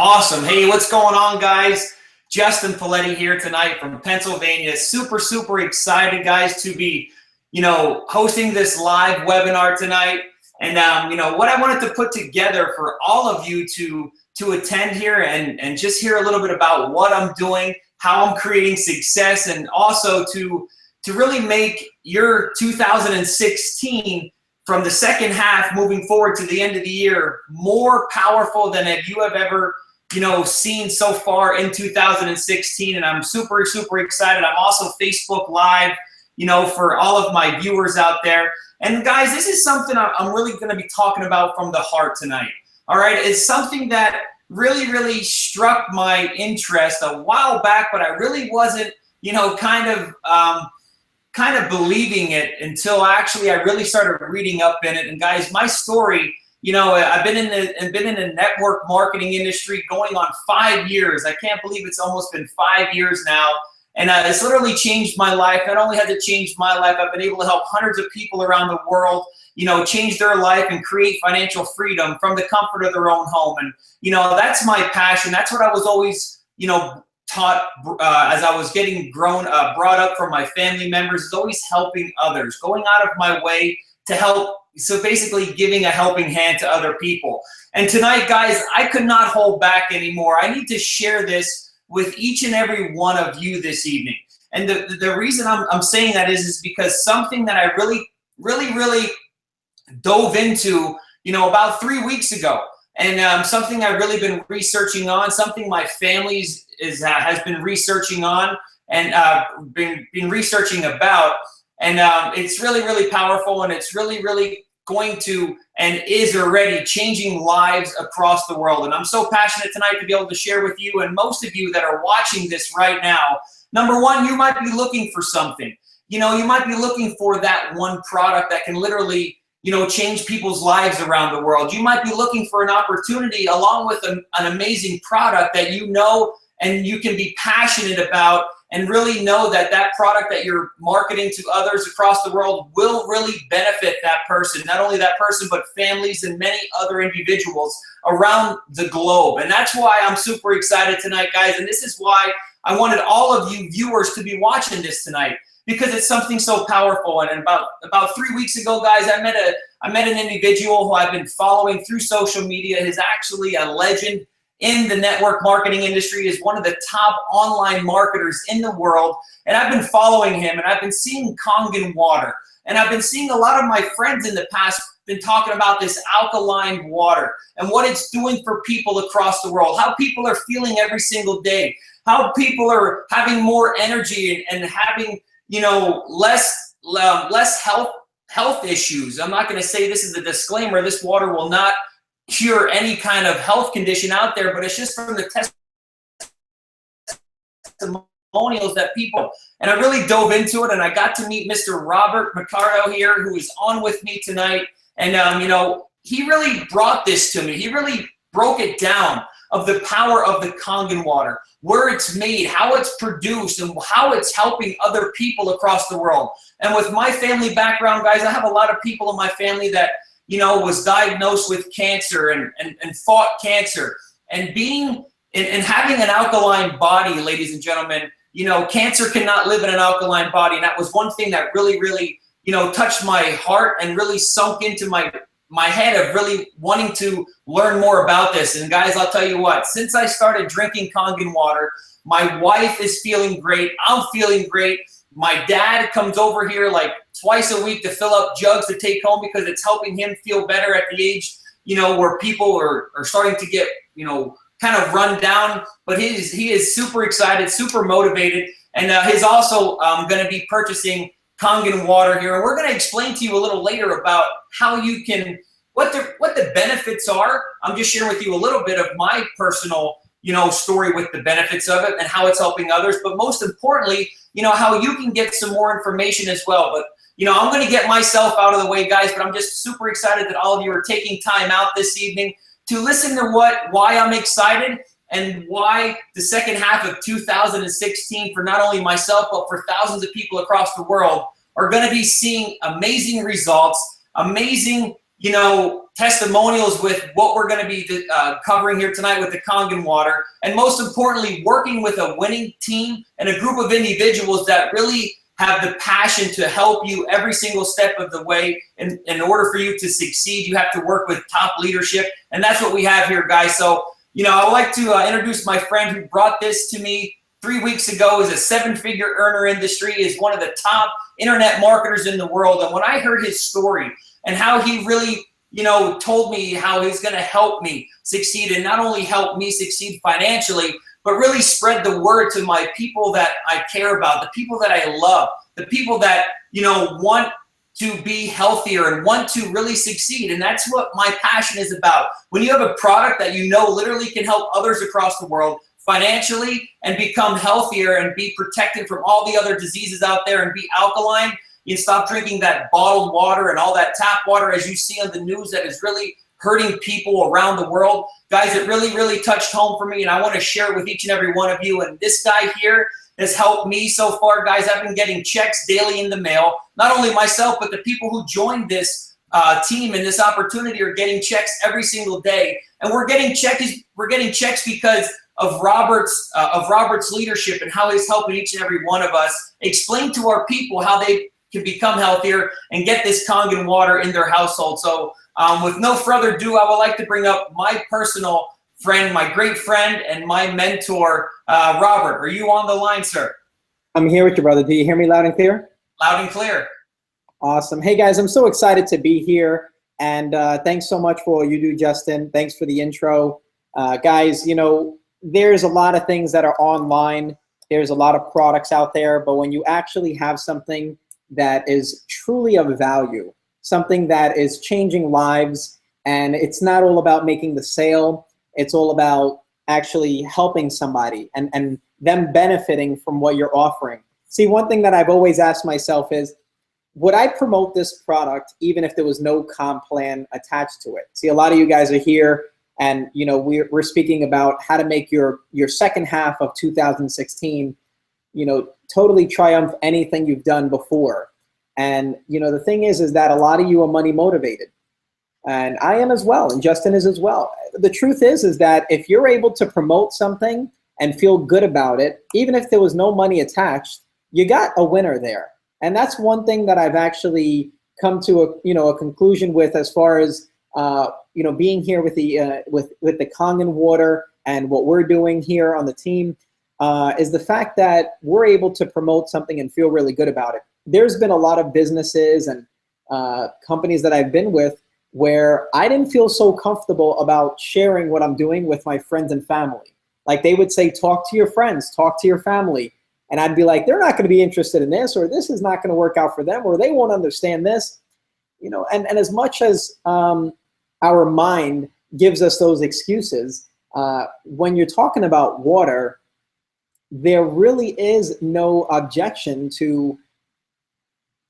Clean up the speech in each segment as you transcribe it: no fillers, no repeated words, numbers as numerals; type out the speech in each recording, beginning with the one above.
Awesome. Hey, what's going on, guys? Justin Poletti here tonight from Pennsylvania. Super excited, guys, to be, hosting this live webinar tonight. And, what I wanted to put together for all of you to attend here and just hear a little bit about what I'm doing, how I'm creating success, and also to really make your 2016 from the second half moving forward to the end of the year more powerful than you have ever seen so far in 2016. And I'm super excited. I'm also Facebook Live, for all of my viewers out there. And guys, this is something I'm really going to be talking about from the heart tonight. All right, it's something that really struck my interest a while back, but I really wasn't, kind of believing it until actually I really started reading up in it. And guys, my story, I've been in the network marketing industry going on 5 years. I can't believe it's almost been 5 years now. And it's literally changed my life. Not only has it changed my life, I've been able to help hundreds of people around the world, change their life and create financial freedom from the comfort of their own home. And, that's my passion. That's what I was always, taught as I was getting brought up from my family members, is always helping others, going out of my way to help. So basically giving a helping hand to other people. And tonight, guys, I could not hold back anymore. I need to share this with each and every one of you this evening. And the reason I'm saying that is because something that I really dove into, about 3 weeks ago. And something I've really been researching on, something my family has been researching on and been researching about. And it's really powerful, and it's really going to and is already changing lives across the world. And I'm so passionate tonight to be able to share with you and most of you that are watching this right now. Number one, you might be looking for something. You might be looking for that one product that can literally change people's lives around the world. You might be looking for an opportunity along with an amazing product that and you can be passionate about and really know that that product that you're marketing to others across the world will really benefit that person. Not only that person, but families and many other individuals around the globe. And that's why I'm super excited tonight, guys. And this is why I wanted all of you viewers to be watching this tonight, because it's something so powerful. And about 3 weeks ago, guys, I met an individual who I've been following through social media. He's actually a legend in the network marketing industry, is one of the top online marketers in the world. And I've been following him, and I've been seeing Kangen water. And I've been seeing a lot of my friends in the past been talking about this alkaline water and what it's doing for people across the world, how people are feeling every single day, how people are having more energy and having, less health issues. I'm not going to say, this is a disclaimer, this water will not cure any kind of health condition out there, but it's just from the testimonials that people, and I really dove into it, and I got to meet Mr. Robert Mercado here, who is on with me tonight. And he really brought this to me. He really broke it down of the power of the Kangen water, where it's made, how it's produced, and how it's helping other people across the world. And with my family background, guys, I have a lot of people in my family that was diagnosed with cancer and fought cancer. And having an alkaline body, ladies and gentlemen, cancer cannot live in an alkaline body. And that was one thing that really touched my heart and really sunk into my head of really wanting to learn more about this. And guys, I'll tell you what, since I started drinking Kangen water, my wife is feeling great. I'm feeling great. My dad comes over here like twice a week to fill up jugs to take home because it's helping him feel better at the age, where people are starting to get, kind of run down. But he is super excited, super motivated. And he's also going to be purchasing Kangen water here. And we're going to explain to you a little later about how you can, what the benefits are. I'm just sharing with you a little bit of my personal story with the benefits of it and how it's helping others. But most importantly, how you can get some more information as well. But, I'm going to get myself out of the way, guys, but I'm just super excited that all of you are taking time out this evening to listen to why I'm excited and why the second half of 2016 for not only myself, but for thousands of people across the world are going to be seeing amazing results, amazing, testimonials with what we're going to be covering here tonight with the Kangen water, and most importantly, working with a winning team and a group of individuals that really have the passion to help you every single step of the way. In order for you to succeed, you have to work with top leadership, and that's what we have here, guys. So, I would like to introduce my friend who brought this to me 3 weeks ago. Is a 7-figure earner industry, is one of the top internet marketers in the world. And when I heard his story and how he really, told me how he's going to help me succeed, and not only help me succeed financially, but really spread the word to my people that I care about, the people that I love, the people that, want to be healthier and want to really succeed. And that's what my passion is about. When you have a product that literally can help others across the world financially and become healthier and be protected from all the other diseases out there and be alkaline, you stop drinking that bottled water and all that tap water, as you see on the news, that is really hurting people around the world. Guys, it really, really touched home for me, and I want to share it with each and every one of you. And this guy here has helped me so far, guys. I've been getting checks daily in the mail. Not only myself, but the people who joined this team and this opportunity are getting checks every single day. And we're getting checks because of Robert's leadership and how he's helping each and every one of us explain to our people how they can become healthier and get this Kangen water in their household. So with no further ado, I would like to bring up my personal friend, my great friend, and my mentor, Robert. Are you on the line, sir? I'm here with you, brother. Do you hear me loud and clear? Loud and clear. Awesome. Hey, guys, I'm so excited to be here. And thanks so much for all you do, Justin. Thanks for the intro. Guys, there's a lot of things that are online. There's a lot of products out there. But when you actually have something that is truly of value, something that is changing lives, and it's not all about making the sale, it's all about actually helping somebody and them benefiting from what you're offering. See, one thing that I've always asked myself is, would I promote this product even if there was no comp plan attached to it? See, a lot of you guys are here, and we're speaking about how to make your second half of 2016, totally triumph anything you've done before. And the thing is that a lot of you are money motivated, and I am as well, and Justin is as well. The truth is that if you're able to promote something and feel good about it, even if there was no money attached, you got a winner there. And that's one thing that I've actually come to a conclusion with, as far as being here with the Kangen water and what we're doing here on the team, is the fact that we're able to promote something and feel really good about it. There's been a lot of businesses and companies that I've been with where I didn't feel so comfortable about sharing what I'm doing with my friends and family. Like, they would say, talk to your friends, talk to your family. And I'd be like, they're not going to be interested in this, or this is not going to work out for them, or they won't understand this. And as much as our mind gives us those excuses, when you're talking about water, there really is no objection to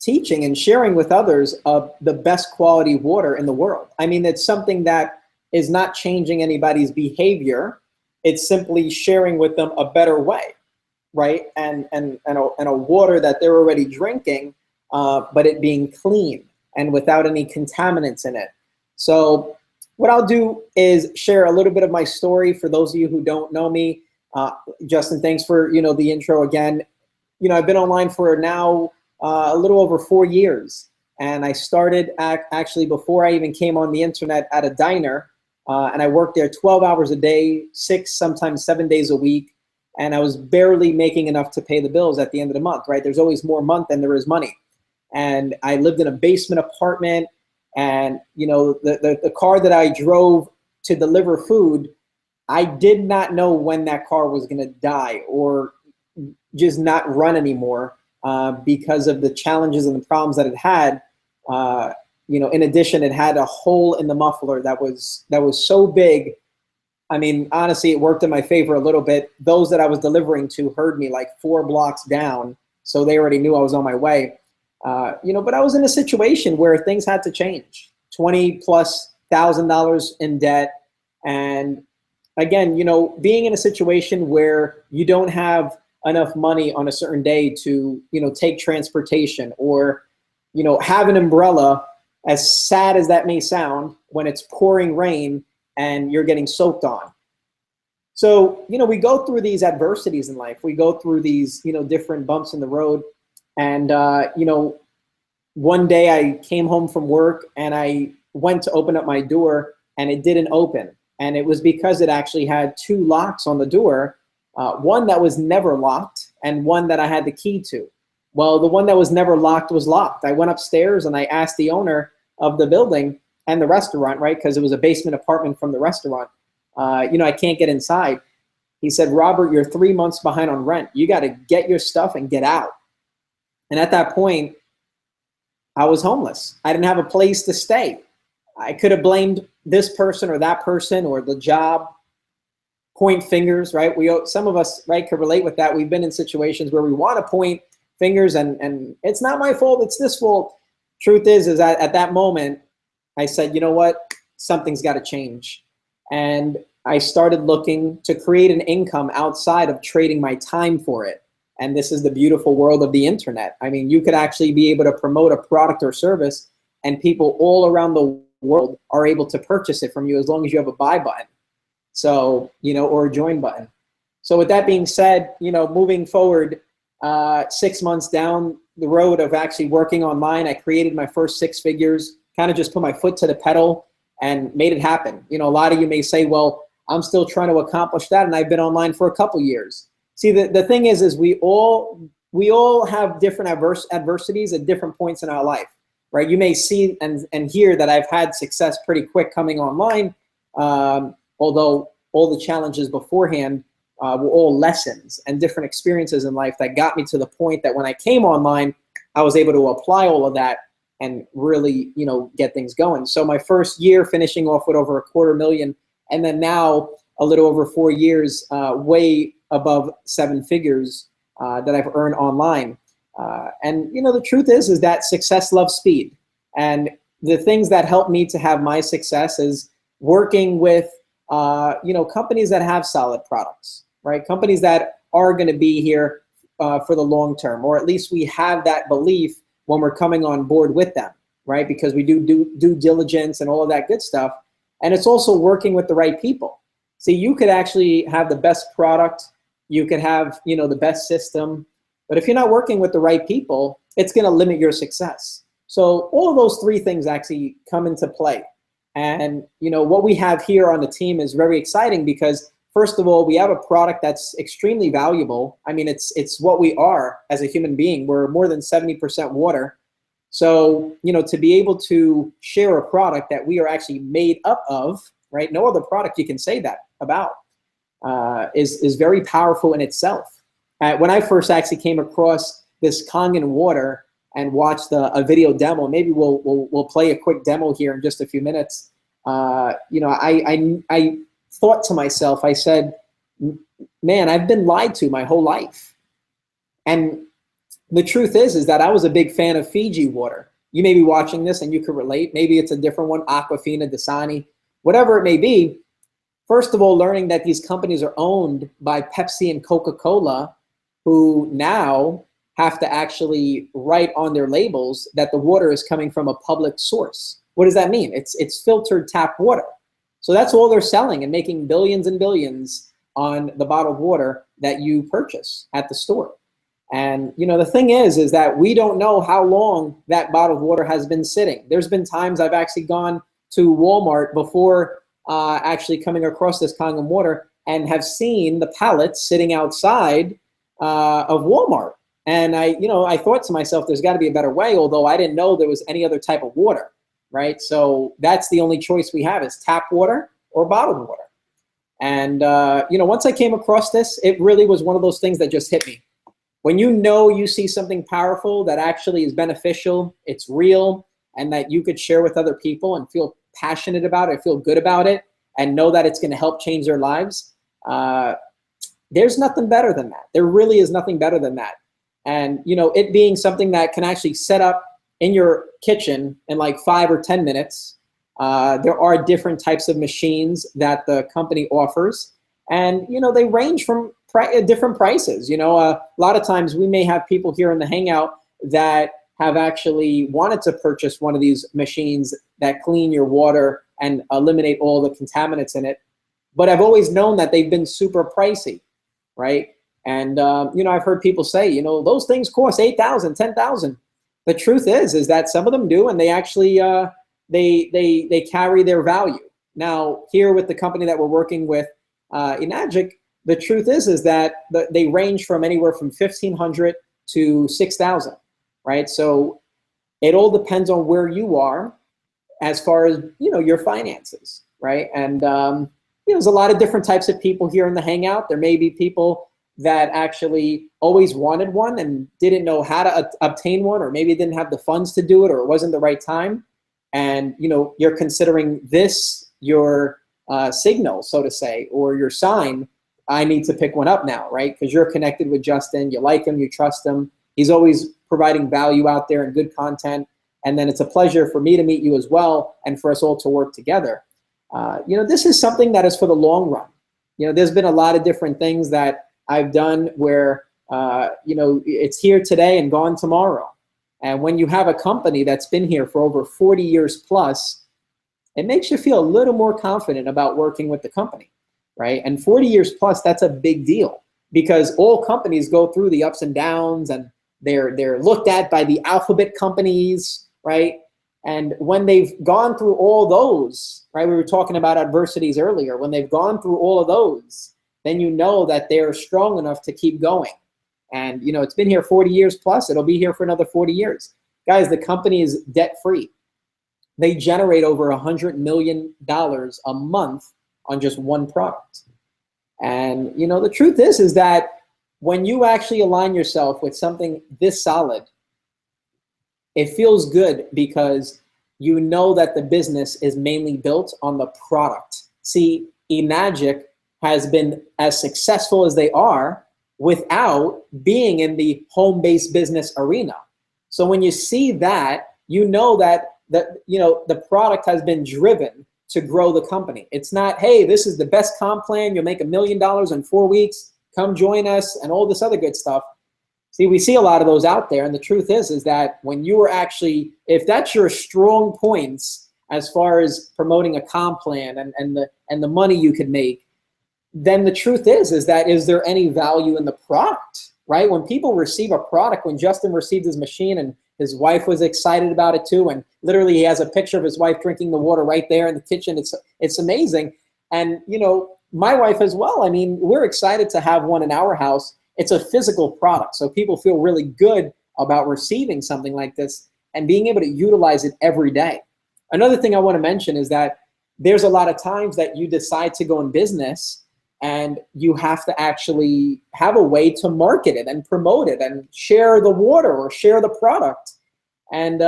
teaching and sharing with others of the best quality water in the world. I mean, it's something that is not changing anybody's behavior. It's simply sharing with them a better way, right? And a water that they're already drinking, but it being clean and without any contaminants in it. So what I'll do is share a little bit of my story for those of you who don't know me. Justin, thanks for the intro again. I've been online for now a little over 4 years, and I started actually before I even came on the internet at a diner, and I worked there 12 hours a day, 6, sometimes 7 days a week, and I was barely making enough to pay the bills at the end of the month, right? There's always more month than there is money. And I lived in a basement apartment, and the car that I drove to deliver food, I did not know when that car was going to die or just not run anymore because of the challenges and the problems that it had. In addition, it had a hole in the muffler that was so big. I mean, honestly, it worked in my favor a little bit. Those that I was delivering to heard me like 4 blocks down, so they already knew I was on my way. But I was in a situation where things had to change. $20,000+ in debt, and again, being in a situation where you don't have enough money on a certain day to take transportation, or have an umbrella as sad as that may sound, when it's pouring rain and you're getting soaked on. So, we go through these adversities in life. We go through these, different bumps in the road. And, one day I came home from work and I went to open up my door and it didn't open. And it was because it actually had 2 locks on the door, one that was never locked and one that I had the key to. Well, the one that was never locked was locked. I went upstairs and I asked the owner of the building and the restaurant, right, because it was a basement apartment from the restaurant, I can't get inside. He said, Robert, you're 3 months behind on rent. You got to get your stuff and get out. And at that point, I was homeless. I didn't have a place to stay. I could have blamed this person or that person or the job, point fingers, right? Some of us, right, could relate with that. We've been in situations where we want to point fingers and it's not my fault, it's this fault. Truth is that at that moment, I said, you know what, something's got to change. And I started looking to create an income outside of trading my time for it. And this is the beautiful world of the internet. I mean, you could actually be able to promote a product or service and people all around the world are able to purchase it from you as long as you have a buy button. So, or a join button. So with that being said, moving forward, 6 months down the road of actually working online, I created my first 6 figures, kind of just put my foot to the pedal and made it happen. A lot of you may say, well, I'm still trying to accomplish that and I've been online for a couple years. See, the thing is we all have different adversities at different points in our life, right? You may see and hear that I've had success pretty quick coming online, although all the challenges beforehand were all lessons and different experiences in life that got me to the point that when I came online, I was able to apply all of that and really, get things going. So my first year finishing off with over $250,000, and then now a little over 4 years, way above 7 figures that I've earned online. And the truth is that success loves speed. And the things that help me to have my success is working with companies that have solid products, right? Companies that are going to be here for the long term, or at least we have that belief when we're coming on board with them, right? Because we do due diligence and all of that good stuff. And it's also working with the right people. See, you could actually have the best product, you could have, the best system, but if you're not working with the right people, it's going to limit your success. So all of those 3 things actually come into play. And, what we have here on the team is very exciting because, first of all, we have a product that's extremely valuable. I mean, it's what we are as a human being. We're more than 70% water. So, to be able to share a product that we are actually made up of, right? No other product you can say that about is very powerful in itself. When I first actually came across this Kangen water and watched a video demo, maybe we'll play a quick demo here in just a few minutes. I thought to myself, I said, man, I've been lied to my whole life. And the truth is that I was a big fan of Fiji water. You may be watching this and you could relate. Maybe it's a different one, Aquafina, Dasani, whatever it may be. First of all, learning that these companies are owned by Pepsi and Coca-Cola, who now have to actually write on their labels that the water is coming from a public source. What does that mean? It's filtered tap water. So that's all they're selling and making billions and billions on the bottled water that you purchase at the store. And the thing is that we don't know how long that bottled water has been sitting. There's been times I've actually gone to Walmart before actually coming across this Kangen water and have seen the pallets sitting outside of Walmart. And I thought to myself, there's got to be a better way, although I didn't know there was any other type of water, right? So that's the only choice we have is tap water or bottled water. And, once I came across this, it really was one of those things that just hit me. When you see something powerful that actually is beneficial, it's real, and that you could share with other people and feel passionate about it, feel good about it, and know that it's going to help change their lives, there's nothing better than that. There really is nothing better than that. And, it being something that can actually set up in your kitchen in like 5 or 10 minutes. There are different types of machines that the company offers, and, they range from different prices. A lot of times we may have people here in the Hangout that have actually wanted to purchase one of these machines that clean your water and eliminate all the contaminants in it. But I've always known that they've been super pricey, right? And, I've heard people say, those things cost $8,000, $10,000. The truth is that some of them do, and they actually, they carry their value. Now, here with the company that we're working with, Enagic, the truth is that they range from anywhere from $1,500 to $6,000, right? So it all depends on where you are as far as, your finances, right? And, there's a lot of different types of people here in the Hangout. There may be people that actually always wanted one and didn't know how to obtain one, or maybe didn't have the funds to do it, or it wasn't the right time. And, you're considering this your signal, so to say, or your sign. I need to pick one up now, right? Because you're connected with Justin, you like him, you trust him. He's always providing value out there and good content. And then it's a pleasure for me to meet you as well, and for us all to work together. This is something that is for the long run. There's been a lot of different things that I've done where, it's here today and gone tomorrow. And when you have a company that's been here for over 40 years plus, it makes you feel a little more confident about working with the company, right? And 40 years plus, that's a big deal, because all companies go through the ups and downs, and they're looked at by the alphabet companies, right? And when they've gone through all those, right, we were talking about adversities earlier, when they've gone through all of those, then you know that they're strong enough to keep going. And, it's been here 40 years plus, it'll be here for another 40 years. Guys, the company is debt-free. They generate over $100 million a month on just one product. And, the truth is that when you actually align yourself with something this solid, it feels good, because you know that the business is mainly built on the product. See, Enagic has been as successful as they are without being in the home-based business arena. So when you see that, you know that the product has been driven to grow the company. It's not, hey, this is the best comp plan, you'll make $1 million in 4 weeks, come join us, and all this other good stuff. See, we see a lot of those out there, and the truth is that when you are actually, if that's your strong points as far as promoting a comp plan and the money you could make, then the truth is that is there any value in the product, right? When people receive a product, when Justin received his machine and his wife was excited about it too, and literally he has a picture of his wife drinking the water right there in the kitchen. It's amazing. And, my wife as well. I mean, we're excited to have one in our house. It's a physical product, so people feel really good about receiving something like this and being able to utilize it every day. Another thing I want to mention is that there's a lot of times that you decide to go in business and you have to actually have a way to market it and promote it and share the water or share the product. And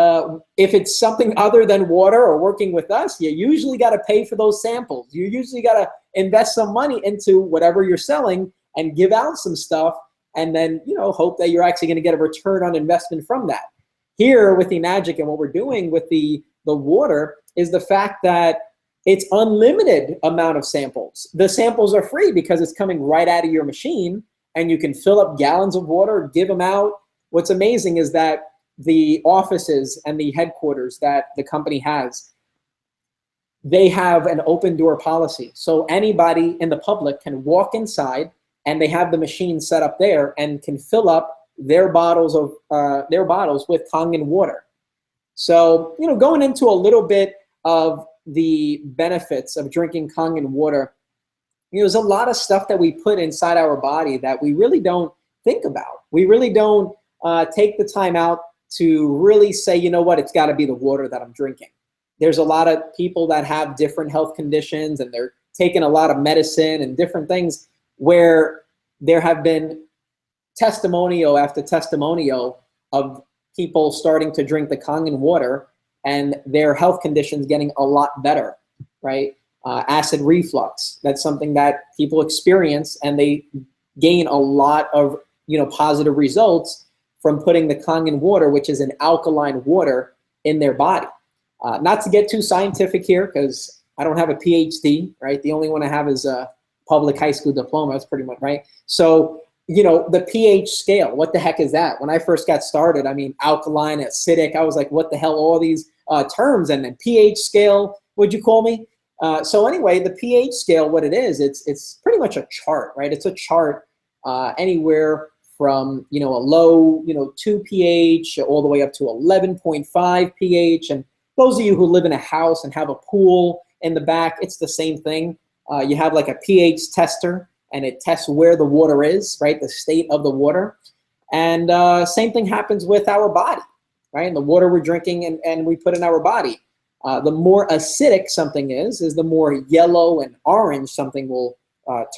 if it's something other than water or working with us, you usually got to pay for those samples. You usually got to invest some money into whatever you're selling and give out some stuff, and then hope that you're actually going to get a return on investment from that. Here with Enagic and what we're doing with the water is the fact that it's unlimited amount of samples. The samples are free because it's coming right out of your machine, and you can fill up gallons of water, give them out. What's amazing is that the offices and the headquarters that the company has, they have an open door policy. So anybody in the public can walk inside, and they have the machine set up there and can fill up their bottles with Kangen water. So, going into a little bit of the benefits of drinking Kangen water, there's a lot of stuff that we put inside our body that we really don't think about. We really don't take the time out to really say, it's got to be the water that I'm drinking. There's a lot of people that have different health conditions, and they're taking a lot of medicine and different things, where there have been testimonial after testimonial of people starting to drink the Kangen water and their health conditions getting a lot better, right? Acid reflux, that's something that people experience, and they gain a lot of positive results from putting the Kangen water, which is an alkaline water, in their body. Not to get too scientific here, because I don't have a PhD, right? The only one I have is a public high school diploma. That's pretty much right. So, you know, the pH scale, what the heck is that? When I first got started, I mean, alkaline, acidic, I was like, what the hell, all these terms, and then pH scale, what'd you call me? So anyway, the pH scale, what it is, it's pretty much a chart, right? It's a chart anywhere from, you know, a low, you know, 2 pH all the way up to 11.5 pH. And those of you who live in a house and have a pool in the back, it's the same thing. You have like a pH tester, and it tests where the water is, right? The state of the water. And same thing happens with our body, right? And the water we're drinking and we put in our body. The more acidic something is the more yellow and orange something will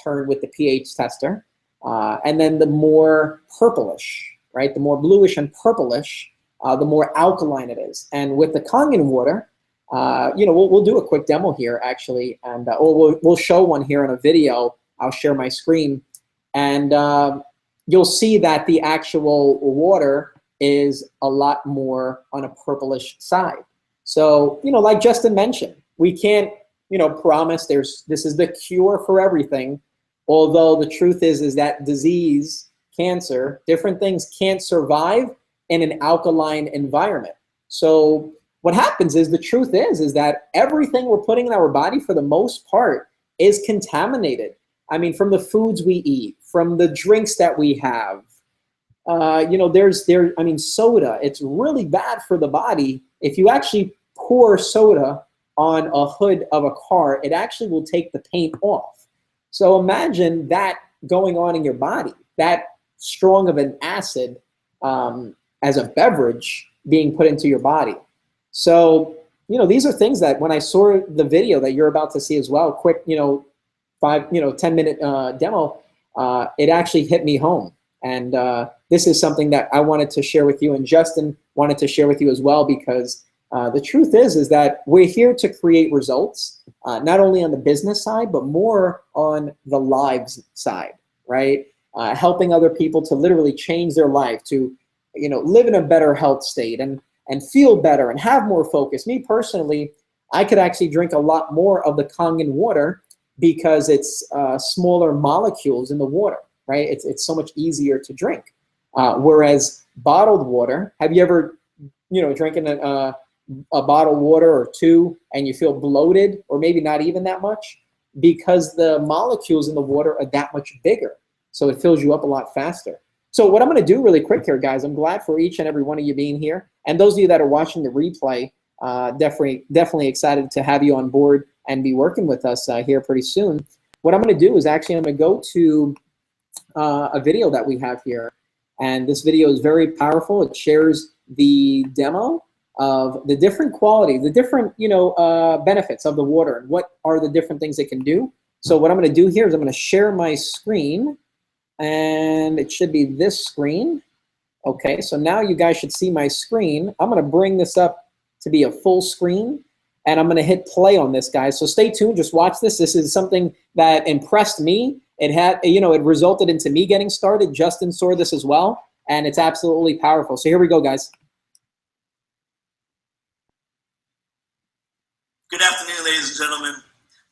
turn with the pH tester. And then the more purplish, right? The more bluish and purplish, the more alkaline it is. And with the Kangen water, you know, we'll do a quick demo here actually, and or we'll show one here in a video. I'll share my screen, and you'll see that the actual water is a lot more on a purplish side. So, you know, like Justin mentioned, we can't, you know, promise this is the cure for everything. Although the truth is that disease, cancer, different things can't survive in an alkaline environment. So what happens is, the truth is that everything we're putting in our body for the most part is contaminated. I mean, from the foods we eat, from the drinks that we have, you know, I mean, soda, it's really bad for the body. If you actually pour soda on a hood of a car, it actually will take the paint off. So imagine that going on in your body, that strong of an acid as a beverage being put into your body. So, you know, these are things that when I saw the video that you're about to see as well, quick, you know, 10-minute demo, it actually hit me home. And this is something that I wanted to share with you, and Justin wanted to share with you as well, because the truth is that we're here to create results, not only on the business side, but more on the lives side, right? Helping other people to literally change their life, to, you know, live in a better health state and feel better and have more focus. Me personally, I could actually drink a lot more of the Kangen water because it's smaller molecules in the water, right? It's so much easier to drink. Whereas bottled water, have you ever, you know, drinking a bottled water or two and you feel bloated, or maybe not even that much, because the molecules in the water are that much bigger. So it fills you up a lot faster. So what I'm going to do really quick here, guys, I'm glad for each and every one of you being here. And those of you that are watching the replay, definitely excited to have you on board and be working with us here pretty soon. What I'm going to do is actually I'm going to go to a video that we have here. And this video is very powerful. It shares the demo of the different quality, the different, you know, benefits of the water and what are the different things it can do. So what I'm going to do here is I'm going to share my screen, and it should be this screen. Okay, so now you guys should see my screen. I'm going to bring this up to be a full screen, and I'm going to hit play on this, guys. So stay tuned, just watch this. This is something that impressed me. It had, you know, it resulted into me getting started. Justin saw this as well, and it's absolutely powerful. So here we go, guys. Good afternoon, ladies and gentlemen.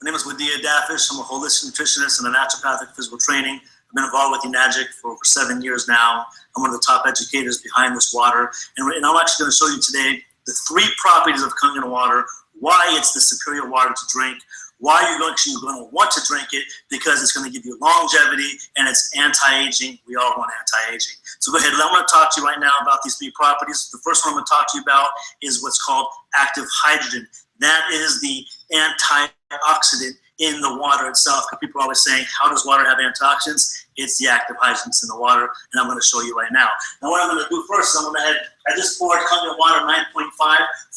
My name is Wadia Dafish. I'm a holistic nutritionist and a naturopathic physical training. I've been involved with Unagic for over 7 years now. I'm one of the top educators behind this water. And I'm actually going to show you today the 3 properties of Kangen water, why it's the superior water to drink, why you're actually going to want to drink it, because it's going to give you longevity and it's anti-aging. We all want anti-aging. So go ahead. I'm going to talk to you right now about these 3 properties. The first one I'm going to talk to you about is what's called active hydrogen. That is the antioxidant in the water itself. People are always saying, how does water have antioxidants? It's the active hydrogens in the water, and I'm going to show you right now. Now what I'm going to do first is I just poured Kangen water 9.5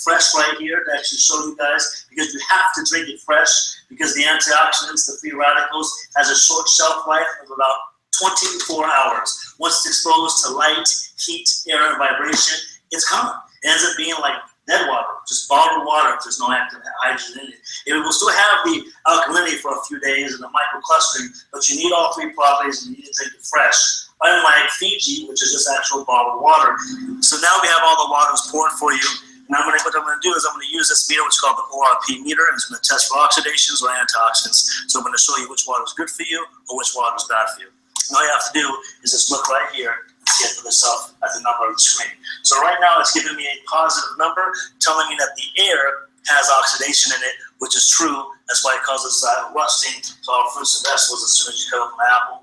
fresh right here to actually show you guys, because you have to drink it fresh, because the antioxidants, the free radicals, has a short shelf life of about 24 hours. Once it's exposed to light, heat, air, and vibration, it's gone. It ends up being like dead water, just bottled water if there's no active hydrogen in it. It will still have the alkalinity for a few days and the microclustering, but you need all 3 properties and you need to drink it fresh. Unlike Fiji, which is just actual bottled water. So now we have all the waters poured for you. And what I'm going to do is I'm going to use this meter, which is called the ORP meter, and it's going to test for oxidations or antioxidants. So I'm going to show you which water is good for you or which water is bad for you. And all you have to do is just look right here and see it for yourself at the number on the screen. So right now it's giving me a positive number, telling me that the air has oxidation in it, which is true. That's why it causes rusting to our fruits and vegetables as soon as you cut up an apple.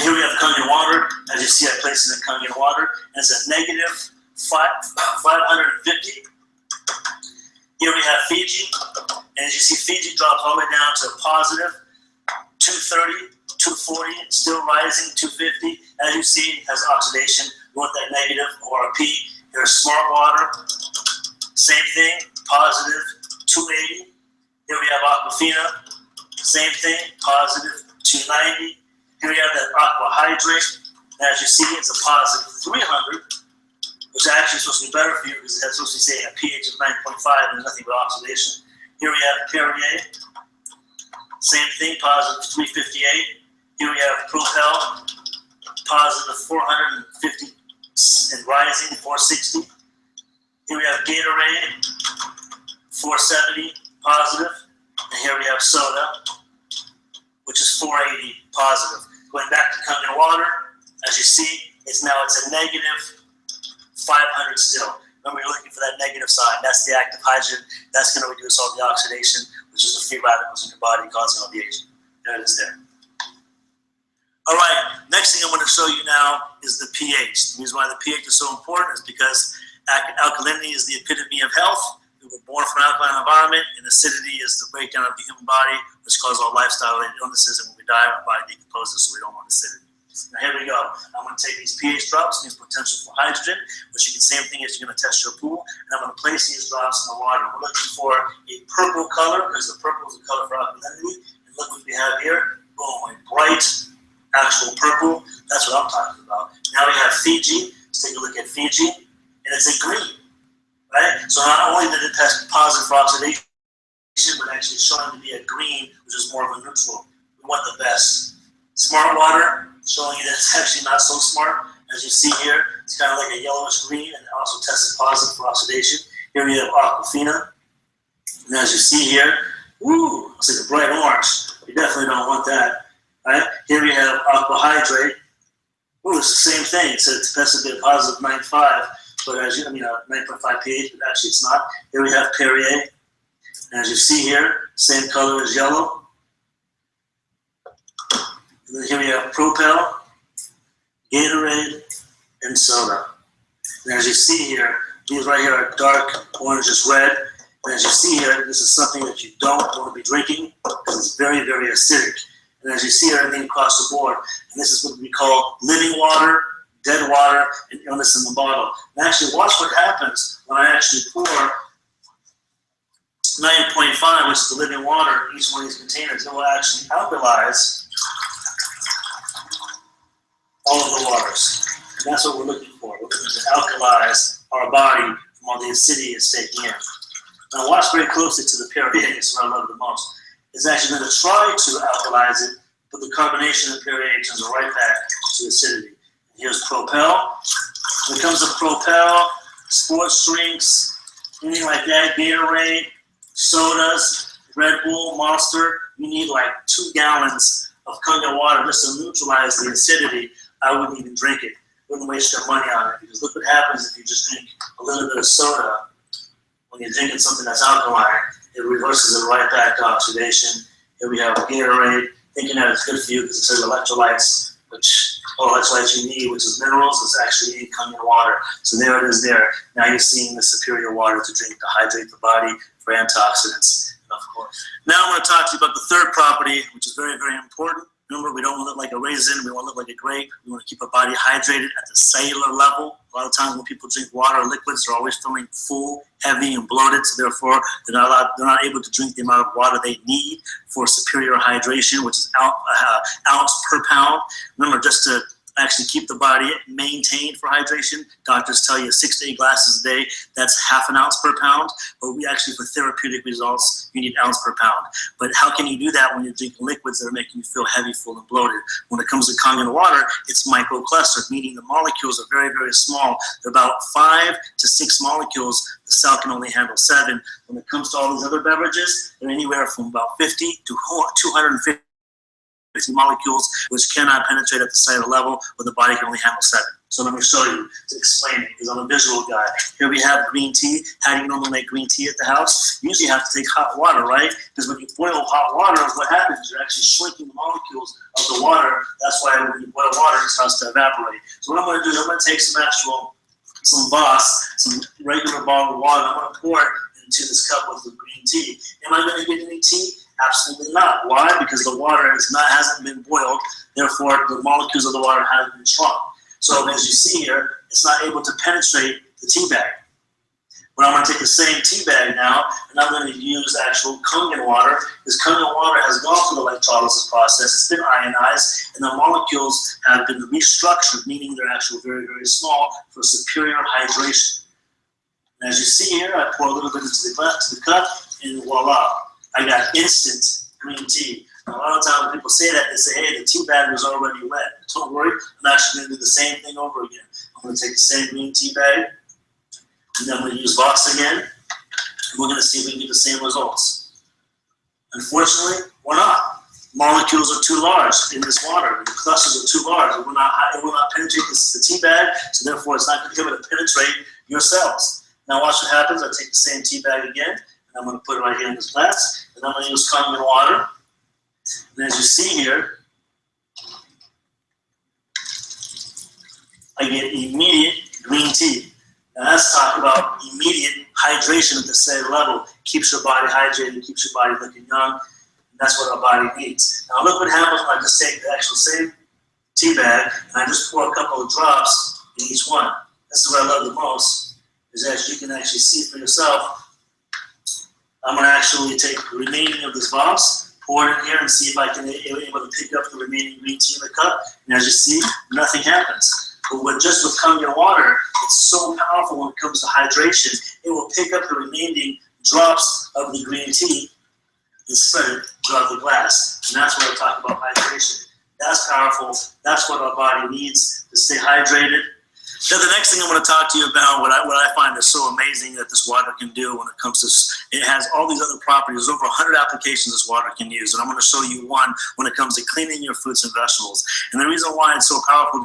Here we have Kangen water. As you see, I placed it in Kangen water, and it's a negative 550. Here we have Fiji, and as you see, Fiji drops all the way down to a positive 230, 240, still rising, 250. As you see, it has oxidation. We want that negative ORP. Here's Smart Water. Same thing, positive 280. Here we have Aquafina, same thing, positive 290. Here we have that Aqua Hydrate. And as you see, it's a positive 300, which is actually supposed to be better for you because it's supposed to be saying a pH of 9.5 and there's nothing but oxidation. Here we have Perrier, same thing, positive 358. Here we have Propel, positive 450 and rising, 460. Here we have Gatorade, 470 positive, and here we have soda, which is 480 positive. Going back to Kangen water, as you see, it's a negative 500 still. Remember, you're looking for that negative sign. That's the active hydrogen. That's going to reduce all the oxidation, which is the free radicals in your body causing all the aging. There it is there. All right, next thing I want to show you now is the pH. The reason why the pH is so important is because alkalinity is the epitome of health. We were born from an alkaline environment, and acidity is the breakdown of the human body, which causes all lifestyle-related illnesses, and when we die, our body decomposes, so we don't want acidity. Now here we go. I'm going to take these pH drops, means potential for hydrogen, which you can same thing as you're going to test your pool, and I'm going to place these drops in the water. We're looking for a purple color, because the purple is the color for alkalinity, and look what we have here. Boom, a bright, actual purple. That's what I'm talking about. Now we have Fiji. Let's take a look at Fiji. And it's a green, right? So not only did it test positive for oxidation, but actually showing to be a green, which is more of a neutral. We want the best. Smart water, showing you that it's actually not so smart. As you see here, it's kind of like a yellowish green, and it also tested positive for oxidation. Here we have Aquafina. And as you see here, woo, it's like a bright orange. You definitely don't want that, right? Here we have Aqua Hydrate. Ooh, it's the same thing. It said it tested a positive 9.5. But as you, 9.5 pH, but actually it's not. Here we have Perrier. And as you see here, same color as yellow. And then here we have Propel, Gatorade, and soda. And as you see here, these right here are dark orange is red. And as you see here, this is something that you don't want to be drinking because it's very, very acidic. And as you see everything across the board, and this is what we call living water, dead water, and illness in the bottle. And actually, watch what happens when I actually pour 9.5, which is the living water, in each one of these containers. It will actually alkalize all of the waters. And that's what we're looking for. We're looking to alkalize our body from all the acidity it's taking in. Now, watch very closely to the Perrier. This is what I love the most. It's actually going to try to alkalize it, but the carbonation of Perrier turns it right back to acidity. Here's Propel. When it comes to Propel, sports drinks, anything like that, Gatorade, sodas, Red Bull, Monster, you need like 2 gallons of Kangen water just to neutralize the acidity. I wouldn't even drink it. Wouldn't waste your money on it because look what happens if you just drink a little bit of soda. When you're drinking something that's alkaline, it reverses it right back to oxidation. Here we have Gatorade, thinking that it's good for you because it says electrolytes, which all electrolytes you need, which is minerals, is actually in Kangen water. So there it is there. Now you're seeing the superior water to drink to hydrate the body for antioxidants, of course. Now I'm going to talk to you about the third property, which is very, very important. Remember, we don't want to look like a raisin. We want to look like a grape. We want to keep our body hydrated at the cellular level. A lot of times when people drink water or liquids, they're always feeling full, heavy, and bloated. So therefore, they're not able to drink the amount of water they need for superior hydration, which is ounce per pound. Remember, just to actually keep the body maintained for hydration, doctors tell you 6 to 8 glasses a day. That's half an ounce per pound. But we actually, for therapeutic results, you need ounce per pound. But how can you do that when you're drinking liquids that are making you feel heavy, full, and bloated? When it comes to Kangen water, it's microclustered, meaning the molecules are very, very small. They're about 5 to 6 molecules. The cell can only handle 7. When it comes to all these other beverages, they're anywhere from about 50 to 250 50 molecules, which cannot penetrate at the cellular level, where the body can only handle 7. So let me show you to explain it, because I'm a visual guy. Here we have green tea. How do you normally make green tea at the house? You usually have to take hot water, right? Because when you boil hot water, what happens is you're actually shrinking the molecules of the water. That's why when you boil water, it starts to evaporate. So what I'm going to do is I'm going to take some Voss, some regular bottled water. I'm going to pour it into this cup with the green tea. Am I going to get any tea? Absolutely not. Why? Because the water hasn't been boiled. Therefore, the molecules of the water haven't been shrunk. So as you see here, it's not able to penetrate the tea bag. But I'm going to take the same tea bag now, and I'm going to use actual Kangen water. This Kangen water has gone through the electrolysis process. It's been ionized, and the molecules have been restructured, meaning they're actually very, very small for superior hydration. And as you see here, I pour a little bit into the cup, and voila, I got instant green tea. Now, a lot of times when people say that, they say, hey, the tea bag was already wet. Don't worry, I'm actually going to do the same thing over again. I'm going to take the same green tea bag, and then we'll use Voss again, and we're going to see if we can get the same results. Unfortunately, we're not. Molecules are too large in this water. The clusters are too large. It will not penetrate the tea bag, so therefore it's not going to be able to penetrate your cells. Now watch what happens. I take the same tea bag again, and I'm going to put it right here in this glass, and I'm going to use Kangen water. And as you see here, I get immediate green tea. Now let's talk about immediate hydration at the cellular level. Keeps your body hydrated, keeps your body looking young, and that's what our body needs. Now look what happens when I just take the actual same tea bag and I just pour a couple of drops in each one. This is what I love the most, is that you can actually see for yourself. I'm going to actually take the remaining of this Voss, pour it in here, and see if I can be able to pick up the remaining green tea in the cup. And as you see, nothing happens. But just with Kangen water, it's so powerful when it comes to hydration. It will pick up the remaining drops of the green tea and spread it throughout the glass. And that's what I talk about hydration. That's powerful. That's what our body needs to stay hydrated. So the next thing I'm going to talk to you about, what I find is so amazing that this water can do when it comes to, it has all these other properties. There's over 100 applications this water can use. And I'm going to show you one when it comes to cleaning your fruits and vegetables. And the reason why it's so powerful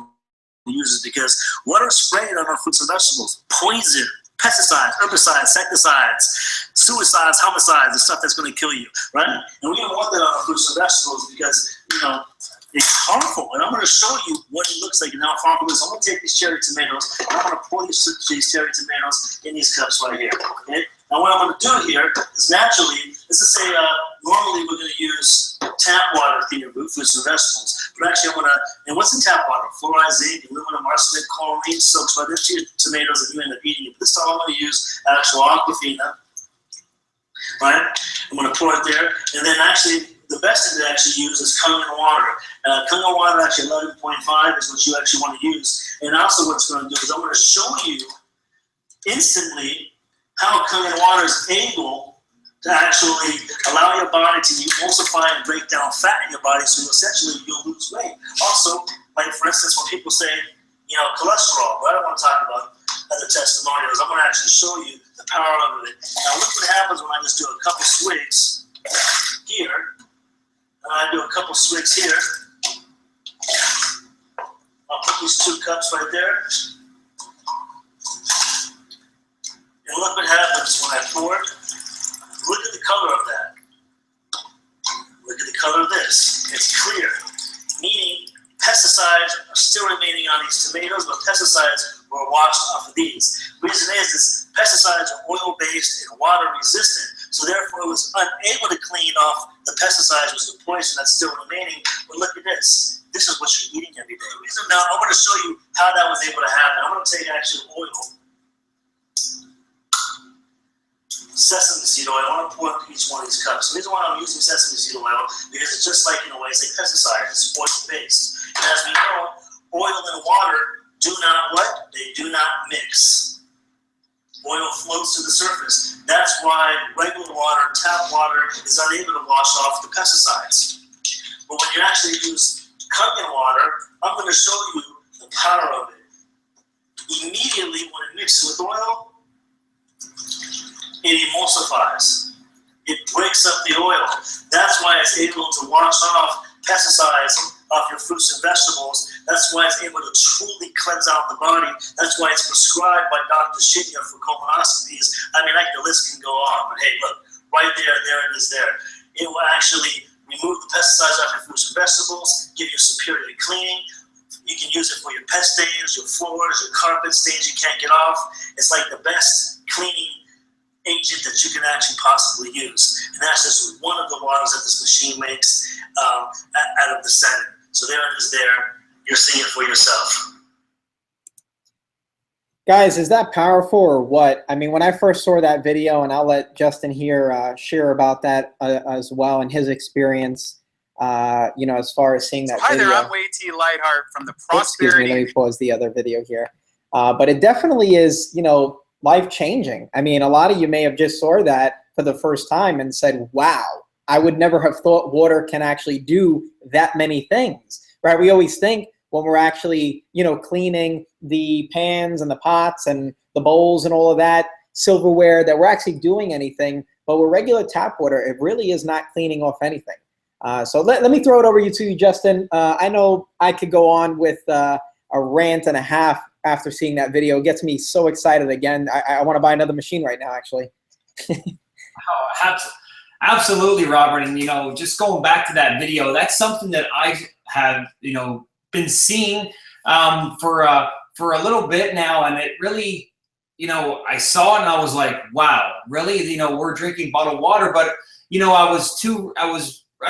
to use is because what are sprayed on our fruits and vegetables? Poison, pesticides, herbicides, insecticides, suicides, homicides, the stuff that's going to kill you, right? And we don't want that on our fruits and vegetables because, you know, it's harmful. And I'm going to show you what it looks like and how harmful it is. I'm going to take these cherry tomatoes and I'm going to pour these cherry tomatoes in these cups right here. Okay? Now what I'm going to do here is naturally, let's just say normally we're going to use tap water to clean your fruits and vegetables. But actually I'm going to, and what's in tap water? Fluoride, zinc, aluminum, arsenic, chlorine, soaks right into your tomatoes and you end up eating it. But this time I'm going to use actual aquafina. Right? I'm going to pour it there. And then actually, the best thing to actually use is Kangen water. Kangen water, actually 11.5 is what you actually want to use. And also what it's going to do is I'm going to show you instantly how Kangen water is able to actually allow your body to emulsify and break down fat in your body, so essentially you'll lose weight. Also, like for instance, when people say, you know, cholesterol, what I want to talk about as a testimonial is I'm going to actually show you the power of it. Now look what happens when I just do a couple swigs here. I do a couple swigs here. I'll put these 2 cups right there. And look what happens when I pour it. Look at the color of that. Look at the color of this. It's clear, meaning pesticides are still remaining on these tomatoes, but pesticides were washed off of these. The reason is pesticides are oil-based and water-resistant. So therefore, it was unable to clean off the pesticides, which is the poison that's still remaining. But look at this. This is what you're eating every day. Now, I'm going to show you how that was able to happen. I'm going to take actual oil, sesame seed oil. I want to pour into each one of these cups. The reason why I'm using sesame seed oil because it's just like, in a way, it's like pesticides. It's oil-based. And as we know, oil and water do not what? They do not mix. Oil floats to the surface. That's why regular water, tap water, is unable to wash off the pesticides. But when you actually use Kangen water, I'm going to show you the power of it. Immediately when it mixes with oil, it emulsifies. It breaks up the oil. That's why it's able to wash off pesticides off your fruits and vegetables. That's why it's able to truly cleanse out the body. That's why it's prescribed by Dr. Shinya for colonoscopies. I mean, like the list can go on, but hey, look, right there it is there. It will actually remove the pesticides off your fruits and vegetables, give you superior cleaning. You can use it for your pet stains, your floors, your carpet stains you can't get off. It's like the best cleaning agent that you can actually possibly use. And that's just one of the waters that this machine makes out of the Senate. So there it is there. You're seeing it for yourself. Guys, is that powerful or what? I mean, when I first saw that video, and I'll let Justin here share about that as well and his experience, you know, as far as seeing that Hi video. there, I'm Wade T. Lightheart from the Prosperity. Excuse me, let me pause the other video here. But it definitely is, you know, life-changing. I mean, a lot of you may have just saw that for the first time and said, wow, I would never have thought water can actually do that many things, right? We always think when we're actually, you know, cleaning the pans and the pots and the bowls and all of that, silverware, that we're actually doing anything. But with regular tap water, it really is not cleaning off anything. So let me throw it over to you, Justin. I know I could go on with a rant and a half after seeing that video. It gets me so excited again. I want to buy another machine right now, actually. Oh, absolutely, Robert. And, you know, just going back to that video, that's something that I have, you know, been seeing for a little bit now. And it really, you know, I saw it and I was like, wow, really? You know, we're drinking bottled water. But, you know, I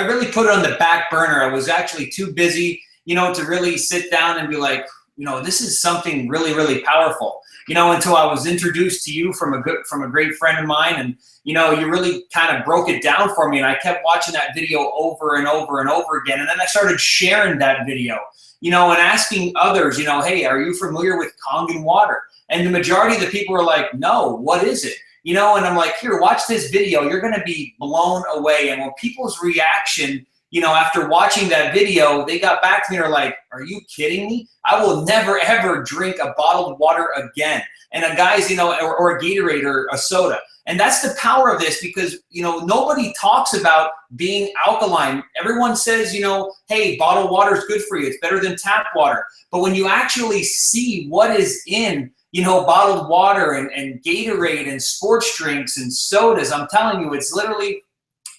really put it on the back burner. I was actually too busy, you know, to really sit down and be like, you know, this is something really, really powerful, you know, until I was introduced to you from a great friend of mine. And, you know, you really kind of broke it down for me. And I kept watching that video over and over and over again. And then I started sharing that video, you know, and asking others, you know, hey, are you familiar with Kangen water? And the majority of the people are like, no, what is it? You know, and I'm like, here, watch this video. You're going to be blown away. And when people's reaction, you know, after watching that video, they got back to me and are like, are you kidding me? I will never, ever drink a bottled water again. And guys, you know, or a Gatorade or a soda. And that's the power of this because, you know, nobody talks about being alkaline. Everyone says, you know, hey, bottled water is good for you. It's better than tap water. But when you actually see what is in, you know, bottled water and Gatorade and sports drinks and sodas, I'm telling you, it's literally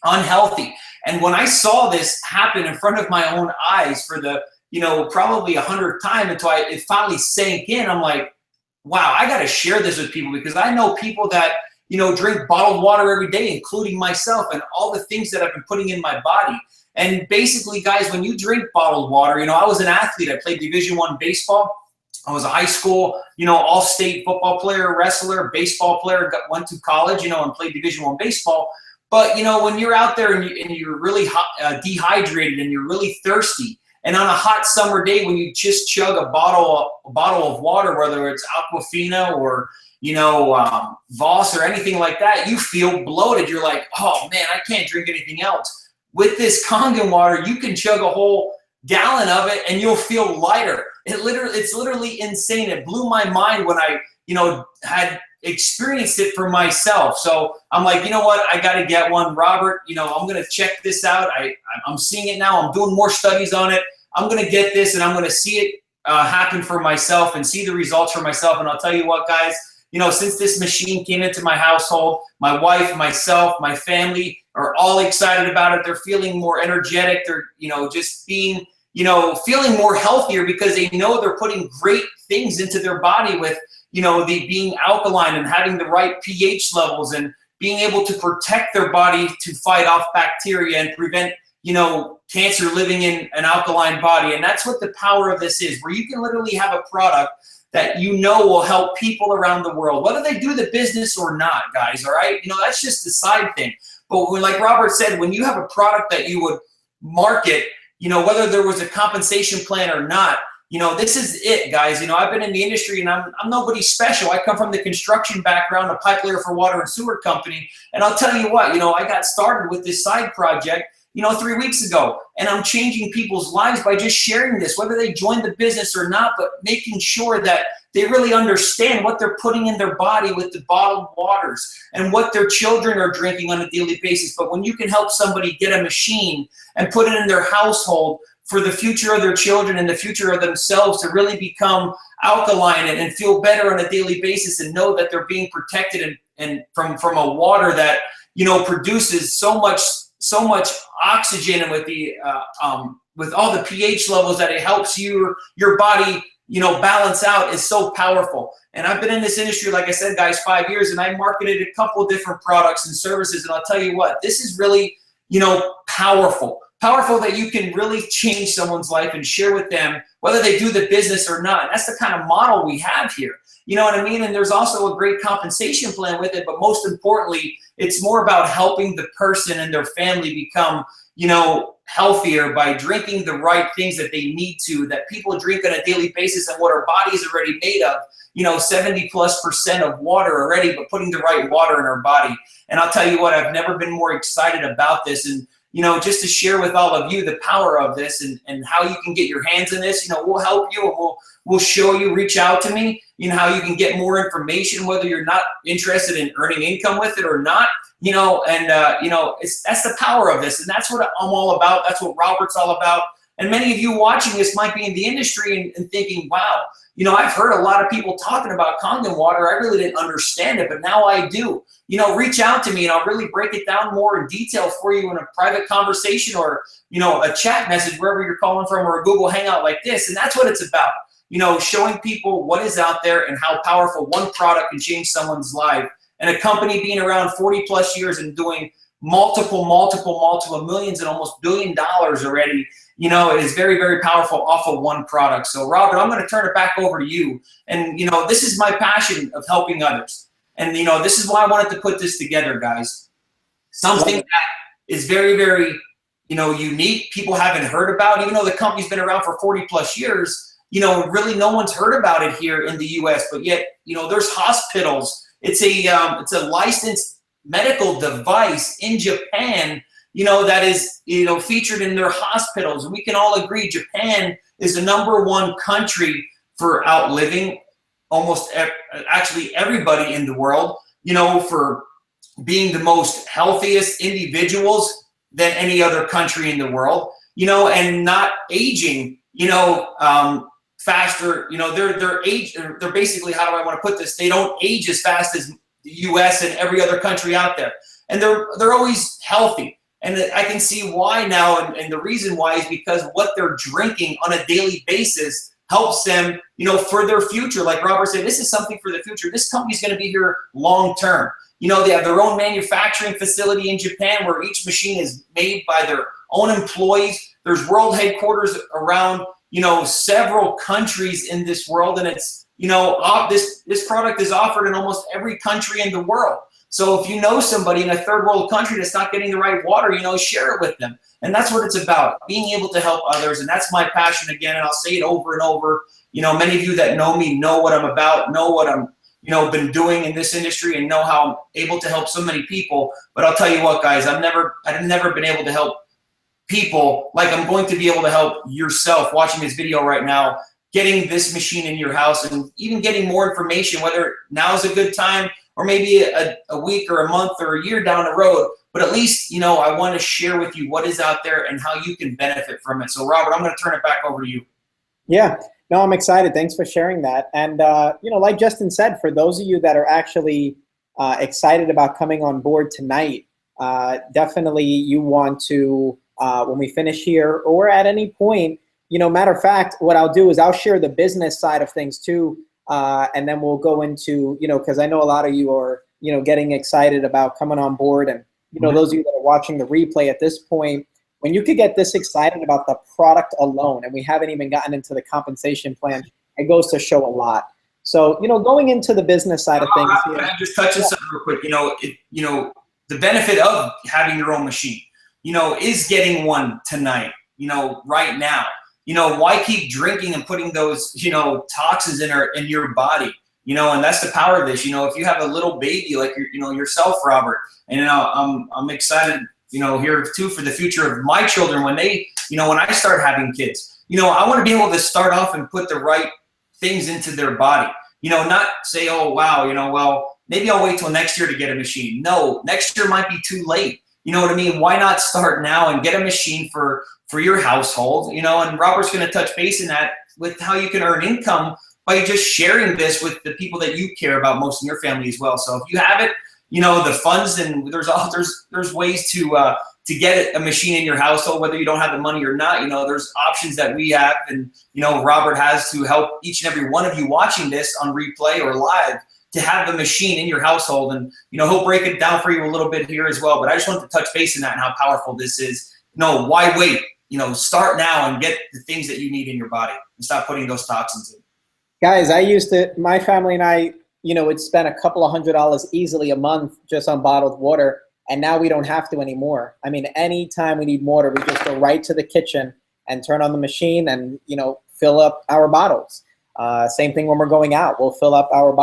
unhealthy. And when I saw this happen in front of my own eyes for the, you know, probably 100th time until it finally sank in, I'm like, wow, I got to share this with people because I know people that, you know, drink bottled water every day, including myself and all the things that I've been putting in my body. And basically, guys, when you drink bottled water, you know, I was an athlete. I played Division I baseball. I was a high school, you know, all-state football player, wrestler, baseball player, went to college, you know, and played Division I baseball. But, you know, when you're out there and you're really dehydrated and you're really thirsty, and on a hot summer day when you just chug a bottle of water, whether it's Aquafina or, you know, Voss or anything like that, you feel bloated. You're like, oh, man, I can't drink anything else. With this Kangen water, you can chug a whole gallon of it and you'll feel lighter. It's literally insane. It blew my mind when I, you know, had experienced it for myself. So I'm like, you know what? I got to get one. Robert, you know, I'm going to check this out. I'm seeing it now. I'm doing more studies on it. I'm going to get this and I'm going to see it happen for myself and see the results for myself. And I'll tell you what, guys, you know, since this machine came into my household, my wife, myself, my family are all excited about it. They're feeling more energetic. They're, you know, just being, you know, feeling more healthier because they know they're putting great things into their body with, you know, the being alkaline and having the right pH levels and being able to protect their body to fight off bacteria and prevent, you know, cancer living in an alkaline body. And that's what the power of this is, where you can literally have a product that you know will help people around the world, whether they do the business or not, guys, all right? You know, that's just the side thing. But when, like Robert said, when you have a product that you would market, you know, whether there was a compensation plan or not, you know, this is it, guys. You know, I've been in the industry and I'm nobody special. I come from the construction background, a pipe layer for water and sewer company. And I'll tell you what, you know, I got started with this side project, you know, 3 weeks ago, and I'm changing people's lives by just sharing this, whether they join the business or not, but making sure that, they really understand what they're putting in their body with the bottled waters and what their children are drinking on a daily basis. But when you can help somebody get a machine and put it in their household for the future of their children and the future of themselves to really become alkaline and feel better on a daily basis and know that they're being protected and from a water that, you know, produces so much oxygen, and with the with all the pH levels that it helps your body, you know, balance out, is so powerful. And I've been in this industry, like I said, guys, 5 years, and I marketed a couple of different products and services. And I'll tell you what, this is really, you know, powerful that you can really change someone's life and share with them, whether they do the business or not. And that's the kind of model we have here. You know what I mean? And there's also a great compensation plan with it, but most importantly, it's more about helping the person and their family become, you know, healthier by drinking the right things that they need to, that people drink on a daily basis, and what our body is already made of, you know, 70+% of water already, but putting the right water in our body. And I'll tell you what, I've never been more excited about this. And, you know, just to share with all of you the power of this and how you can get your hands in this, you know, we'll help you, and we'll show you, reach out to me, you know, how you can get more information, whether you're not interested in earning income with it or not, you know, and, you know, that's the power of this. And that's what I'm all about. That's what Robert's all about. And many of you watching this might be in the industry and thinking, wow, you know, I've heard a lot of people talking about Kangen water. I really didn't understand it, but now I do. You know, reach out to me and I'll really break it down more in detail for you in a private conversation, or, you know, a chat message, wherever you're calling from, or a Google Hangout like this. And that's what it's about. You know, showing people what is out there and how powerful one product can change someone's life. And a company being around 40+ years and doing multiple millions and almost $1 billion already, you know, it is very, very powerful off of one product. So Robert, I'm going to turn it back over to you. And, you know, this is my passion of helping others. And, you know, this is why I wanted to put this together, guys. Something that is very, very, you know, unique. People haven't heard about, even though the company's been around for 40+ years, you know, really no one's heard about it here in the US, but yet, you know, there's hospitals. It's a licensed medical device in Japan, you know, that is, you know, featured in their hospitals. And we can all agree Japan is the #1 country for outliving almost actually everybody in the world, you know, for being the most healthiest individuals than any other country in the world, you know, and not aging, you know, faster. You know, they're basically, how do I want to put this? They don't age as fast as the US and every other country out there. And they're always healthy. And I can see why now, and the reason why is because what they're drinking on a daily basis helps them, you know, for their future. Like Robert said, this is something for the future. This company's going to be here long term. You know, they have their own manufacturing facility in Japan where each machine is made by their own employees. There's world headquarters around, you know, several countries in this world. And it's, you know, this product is offered in almost every country in the world. So if you know somebody in a third world country that's not getting the right water, you know, share it with them. And that's what it's about, being able to help others. And that's my passion again. And I'll say it over and over. You know, many of you that know me know what I'm about, know what I'm, you know, been doing in this industry, and know how I'm able to help so many people. But I'll tell you what, guys, I've never been able to help people like I'm going to be able to help yourself watching this video right now, getting this machine in your house, and even getting more information, whether now's a good time or maybe a week or a month or a year down the road. But at least, you know, I want to share with you what is out there and how you can benefit from it. So Robert, I'm going to turn it back over to you. Yeah, no, I'm excited. Thanks for sharing that. And, you know, like Justin said, for those of you that are actually excited about coming on board tonight, definitely you want to, when we finish here or at any point, you know, matter of fact, what I'll do is I'll share the business side of things too. And then we'll go into, you know, because I know a lot of you are, you know, getting excited about coming on board. And, you know, those of you that are watching the replay at this point, when you could get this excited about the product alone, and we haven't even gotten into the compensation plan, it goes to show a lot. So, you know, going into the business side of things. Can I just touch on something real quick? You know, the benefit of having your own machine, you know, is getting one tonight, you know, right now. You know, why keep drinking and putting those, you know, toxins in your body? You know, and that's the power of this. You know, if you have a little baby like you know, yourself, Robert, and, you know, I'm excited, you know, here too for the future of my children when they, you know, when I start having kids. You know, I want to be able to start off and put the right things into their body. You know, not say, oh, wow, you know, well, maybe I'll wait till next year to get a machine. No, next year might be too late. You know what I mean? Why not start now and get a machine for your household? You know, and Robert's going to touch base in that with how you can earn income by just sharing this with the people that you care about most in your family as well. So if you have it, you know, the funds, and there's ways to get a machine in your household, whether you don't have the money or not. You know, there's options that we have, and you know, Robert has to help each and every one of you watching this on replay or live to have the machine in your household. And you know, he'll break it down for you a little bit here as well. But I just wanted to touch base in that and how powerful this is. No, why wait? You know, start now and get the things that you need in your body and stop putting those toxins in. Guys, my family and I, you know, would spend a couple of $100s easily a month just on bottled water. And now we don't have to anymore. I mean, anytime we need water, we just go right to the kitchen and turn on the machine and, you know, fill up our bottles. Same thing when we're going out. We'll fill up our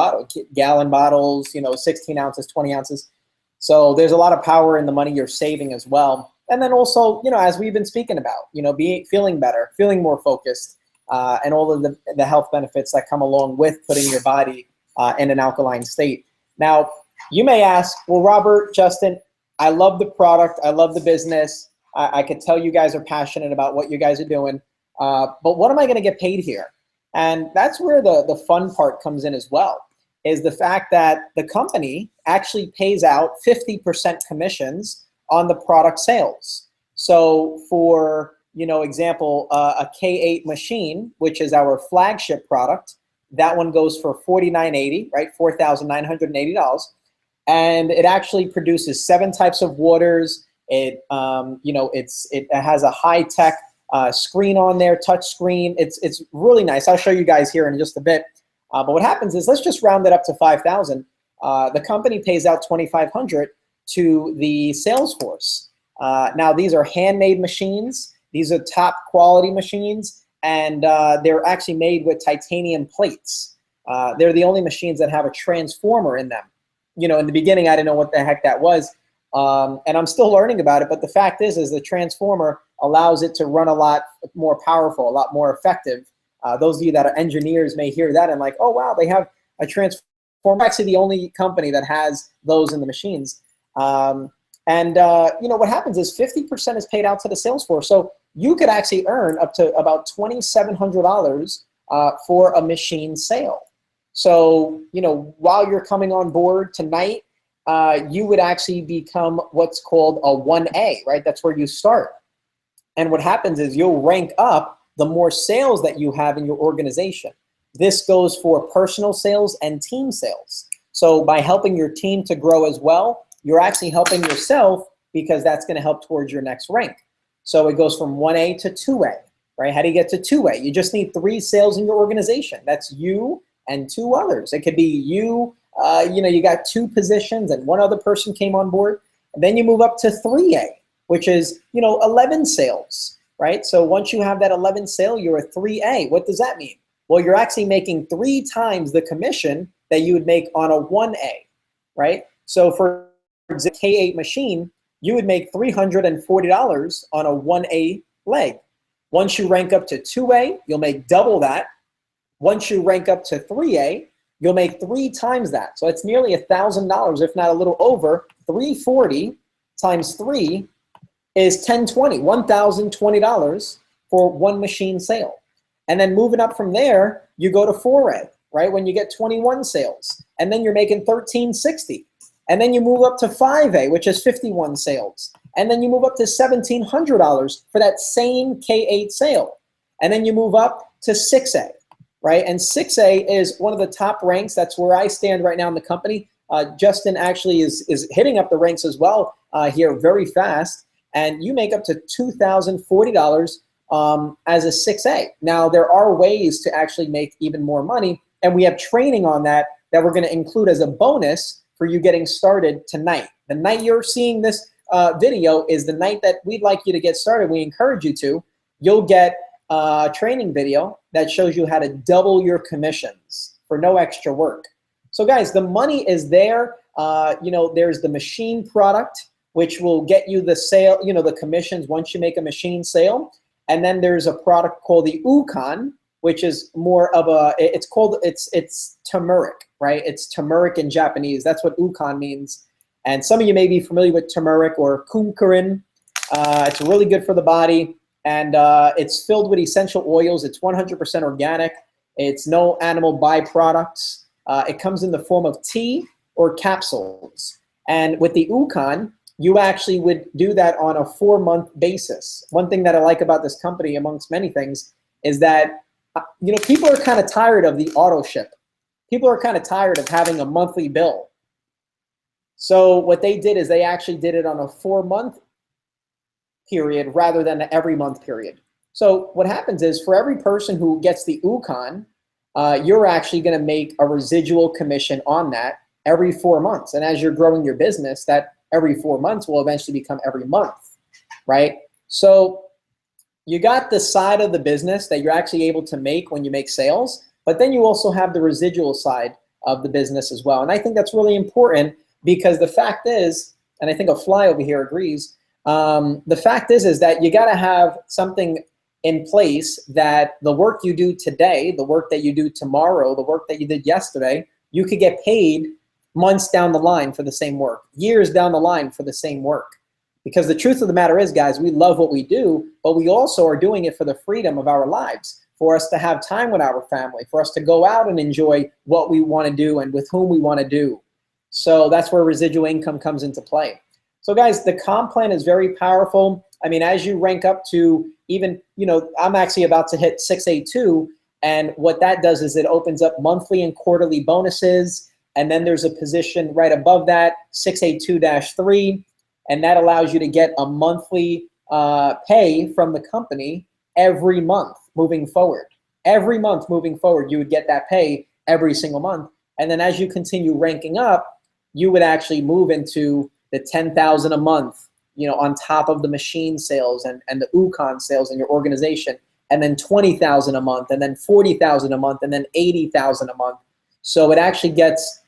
gallon bottles, you know, 16 ounces, 20 ounces. So there's a lot of power in the money you're saving as well. And then also, you know, as we've been speaking about, you know, feeling better, feeling more focused, and all of the health benefits that come along with putting your body in an alkaline state. Now, you may ask, well, Robert, Justin, I love the product. I love the business. I could tell you guys are passionate about what you guys are doing. But what am I going to get paid here? And that's where the fun part comes in as well, is the fact that the company actually pays out 50% commissions on the product sales. So for, you know, example, a K8 machine, which is our flagship product, that one goes for $49.80, right? $4,980. And it actually produces 7 types of waters. It, you know, it has a high-tech screen on there, touch screen. It's really nice. I'll show you guys here in just a bit. But what happens is, let's just round it up to 5,000. The company pays out $2,500 to the sales force. Now, these are handmade machines. These are top quality machines, and they're actually made with titanium plates. They're the only machines that have a transformer in them. You know, in the beginning, I didn't know what the heck that was, and I'm still learning about it. But the fact is the transformer allows it to run a lot more powerful, a lot more effective. Those of you that are engineers may hear that and like, oh, wow, they have a transformer. Actually, the only company that has those in the machines. You know, what happens is 50% is paid out to the sales force. So you could actually earn up to about $2,700 for a machine sale. So, you know, while you're coming on board tonight, you would actually become what's called a 1A, right? That's where you start. And what happens is you'll rank up the more sales that you have in your organization. This goes for personal sales and team sales. So by helping your team to grow as well, you're actually helping yourself, because that's going to help towards your next rank. So it goes from 1A to 2A, right? How do you get to 2A? You just need 3 sales in your organization. That's you and 2 others. It could be you, you know, you got 2 positions and 1 other person came on board. And then you move up to 3A, which is, you know, 11 sales, right? So once you have that 11 sale, you're a 3A. What does that mean? Well, you're actually making 3 times the commission that you would make on a 1A, right? So for the K8 machine, you would make $340 on a 1A leg. Once you rank up to 2A, you'll make double that. Once you rank up to 3A, you'll make 3 times that. So it's nearly $1,000, if not a little over. 340 times 3 is $1,020 for 1 machine sale. And then moving up from there, you go to 4A, right? When you get 21 sales, and then you're making $1,360. And then you move up to 5A, which is 51 sales. And then you move up to $1,700 for that same K8 sale. And then you move up to 6A, right? And 6A is one of the top ranks. That's where I stand right now in the company. Justin actually is hitting up the ranks as well here very fast. And you make up to $2,040 as a 6A. Now, there are ways to actually make even more money. And we have training on that we're going to include as a bonus for you getting started tonight. The night you're seeing this video is the night that we'd like you to get started. We encourage you to. You'll get a training video that shows you how to double your commissions for no extra work. So guys, the money is there. You know, there's the machine product, which will get you the sale, you know, the commissions once you make a machine sale. And then there's a product called the Ukon, which is more of a, it's turmeric, right? It's turmeric in Japanese. That's what ukon means. And some of you may be familiar with turmeric or kumquat. It's really good for the body, and it's filled with essential oils. It's 100% organic. It's no animal byproducts. It comes in the form of tea or capsules. And with the ukon, you actually would do that on a 4-month basis. One thing that I like about this company, amongst many things, is that people are kind of tired of the auto ship. People are kind of tired of having a monthly bill. So what they did is they actually did it on a 4-month period rather than an every month period. So what happens is for every person who gets the ukon, you're actually going to make a residual commission on that every 4 months. And as you're growing your business, that every 4 months will eventually become every month, right? So you got the side of the business that you're actually able to make when you make sales, but then you also have the residual side of the business as well. And I think that's really important because the fact is, and I think a fly over here agrees, the fact is that you got to have something in place that the work you do today, the work that you do tomorrow, the work that you did yesterday, you could get paid months down the line for the same work, years down the line for the same work. Because the truth of the matter is, guys, we love what we do, but we also are doing it for the freedom of our lives, for us to have time with our family, for us to go out and enjoy what we want to do and with whom we want to do. So that's where residual income comes into play. So guys, the comp plan is very powerful. I mean, as you rank up to even, I'm actually about to hit 6A2, and what that does is it opens up monthly and quarterly bonuses, and then there's a position right above that, 6A2-3, and that allows you to get a monthly pay from the company every month moving forward. Every month moving forward, you would get that pay every single month. And then as you continue ranking up, you would actually move into the 10,000 a month, on top of the machine sales and the ukon sales in your organization, and then 20,000 a month, and then 40,000 a month, and then 80,000 a month. So it actually gets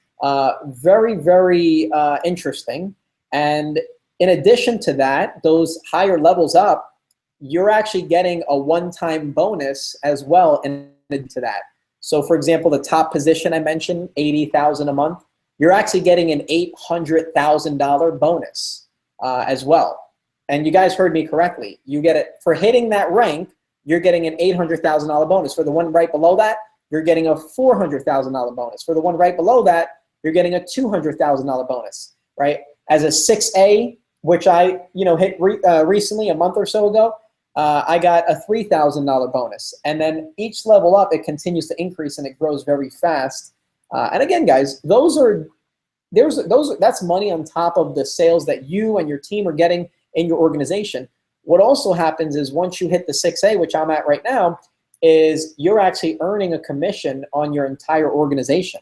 very, very interesting. And in addition to that, those higher levels up, you're actually getting a one-time bonus as well into that. So for example, the top position I mentioned, 80,000 a month, you're actually getting an $800,000 bonus as well. And you guys heard me correctly. You get it for hitting that rank, you're getting an $800,000 bonus. For the one right below that, you're getting a $400,000 bonus. For the one right below that, you're getting a $200,000 bonus, right? As a 6A, which I hit recently, a month or so ago, I got a $3,000 bonus. And then each level up, it continues to increase and it grows very fast. And again, guys, that's money on top of the sales that you and your team are getting in your organization. What also happens is once you hit the 6A, which I'm at right now, is you're actually earning a commission on your entire organization,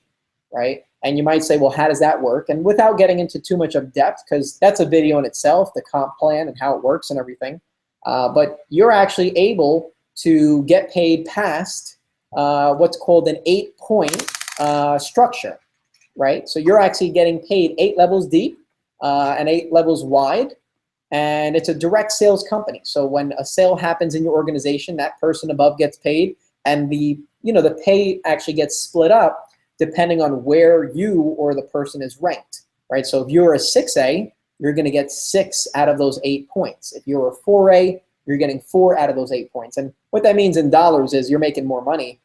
right? And you might say, well, how does that work? And without getting into too much of depth, because that's a video in itself, the comp plan and how it works and everything, but you're actually able to get paid past what's called an 8-point structure, right? So you're actually getting paid 8 levels deep and 8 levels wide, and it's a direct sales company. So when a sale happens in your organization, that person above gets paid, and the pay actually gets split up depending on where you or the person is ranked, right? So if you're a 6A, you're going to get 6 out of those 8 points. If you're a 4A, you're getting 4 out of those 8 points. And what that means in dollars is you're making more money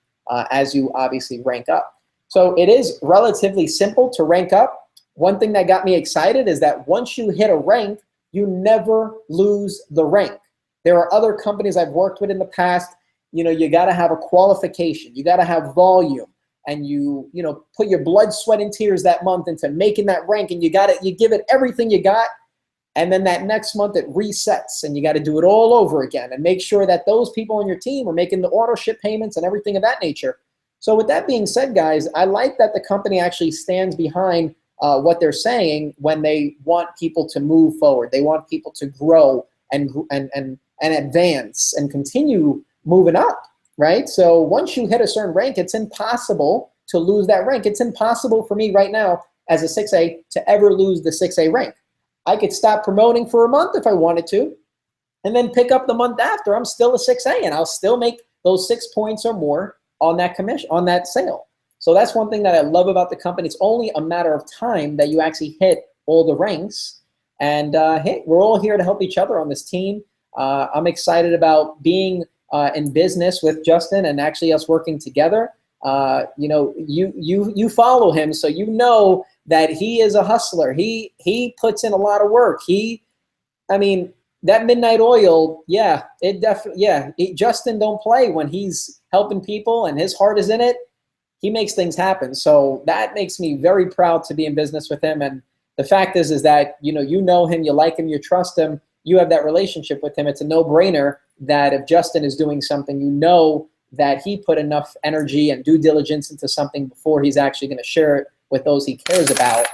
as you obviously rank up. So it is relatively simple to rank up. One thing that got me excited is that once you hit a rank, you never lose the rank. There are other companies I've worked with in the past, you got to have a qualification, you got to have volume, and you put your blood, sweat, and tears that month into making that rank, and you give it everything you got, and then that next month it resets, and you got to do it all over again and make sure that those people on your team are making the auto ship payments and everything of that nature. So with that being said, guys, I like that the company actually stands behind what they're saying when they want people to move forward. They want people to grow and advance and continue moving up, right? So once you hit a certain rank, it's impossible to lose that rank. It's impossible for me right now as a 6A to ever lose the 6A rank. I could stop promoting for a month if I wanted to, and then pick up the month after. I'm still a 6A, and I'll still make those 6 points or more on that commission, on that sale. So that's one thing that I love about the company. It's only a matter of time that you actually hit all the ranks. And hey, we're all here to help each other on this team. I'm excited about being in business with Justin and actually us working together. You know, you follow him, so you know that he is a hustler. He puts in a lot of work. I mean, that midnight oil, yeah, it definitely, yeah. Justin don't play when he's helping people and his heart is in it. He makes things happen. So that makes me very proud to be in business with him. And the fact is that, you know him, you like him, you trust him, you have that relationship with him. It's a no-brainer that if Justin is doing something, you know that he put enough energy and due diligence into something before he's actually going to share it with those he cares about.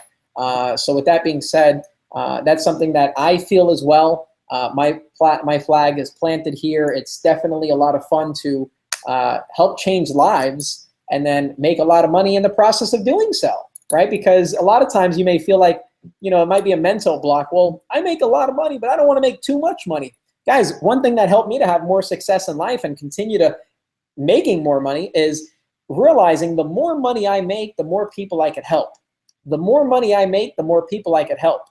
So with that being said, that's something that I feel as well. My flag is planted here. It's definitely a lot of fun to help change lives and then make a lot of money in the process of doing so, right? Because a lot of times you may feel like, you know, it might be a mental block. Well, I make a lot of money, but I don't want to make too much money. Guys, one thing that helped me to have more success in life and continue to making more money is realizing the more money I make, the more people I could help. The more money I make, the more people I could help.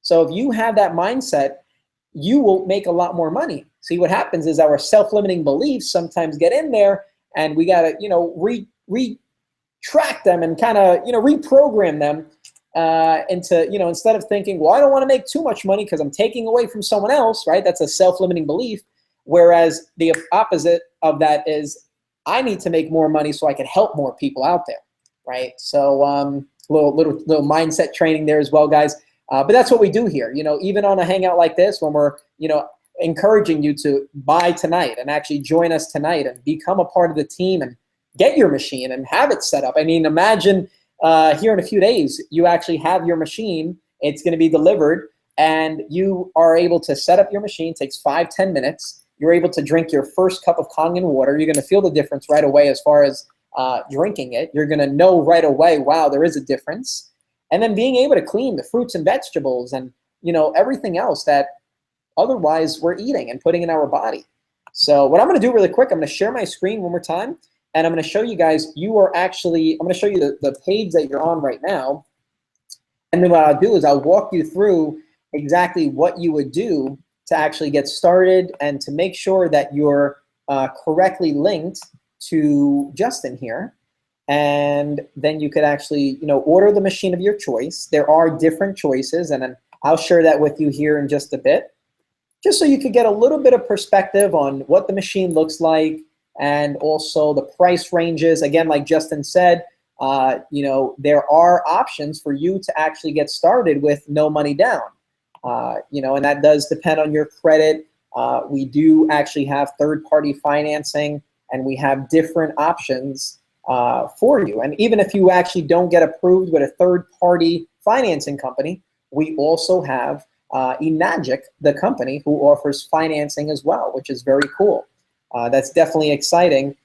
So if you have that mindset, you will make a lot more money. See, what happens is our self-limiting beliefs sometimes get in there and we got to, you know, retract them and kind of, you know, reprogram them into, you know, instead of thinking, well, I don't want to make too much money because I'm taking away from someone else, right? That's a self-limiting belief. Whereas the opposite of that is I need to make more money so I can help more people out there, right? So little mindset training there as well, guys. But that's what we do here. You know, even on a hangout like this, when we're, you know, encouraging you to buy tonight and actually join us tonight and become a part of the team and get your machine and have it set up. I mean, imagine here in a few days, you actually have your machine. It's going to be delivered and you are able to set up your machine. It takes 5-10 minutes. You're able to drink your first cup of Kangen water. You're going to feel the difference right away as far as drinking it. You're going to know right away, wow, there is a difference. And then being able to clean the fruits and vegetables and, you know, everything else that otherwise we're eating and putting in our body. So what I'm going to do really quick, I'm going to share my screen one more time. And I'm going to show you guys, I'm going to show you the page that you're on right now. And then what I'll do is I'll walk you through exactly what you would do to actually get started and to make sure that you're correctly linked to Justin here. And then you could actually, you know, order the machine of your choice. There are different choices, and then I'll share that with you here in just a bit, just so you could get a little bit of perspective on what the machine looks like and also the price ranges. Again, like Justin said, you know, there are options for you to actually get started with no money down. You know, and that does depend on your credit. We do actually have third-party financing, and we have different options for you. And even if you actually don't get approved with a third-party financing company, we also have Enagic, the company, who offers financing as well, which is very cool. That's definitely exciting.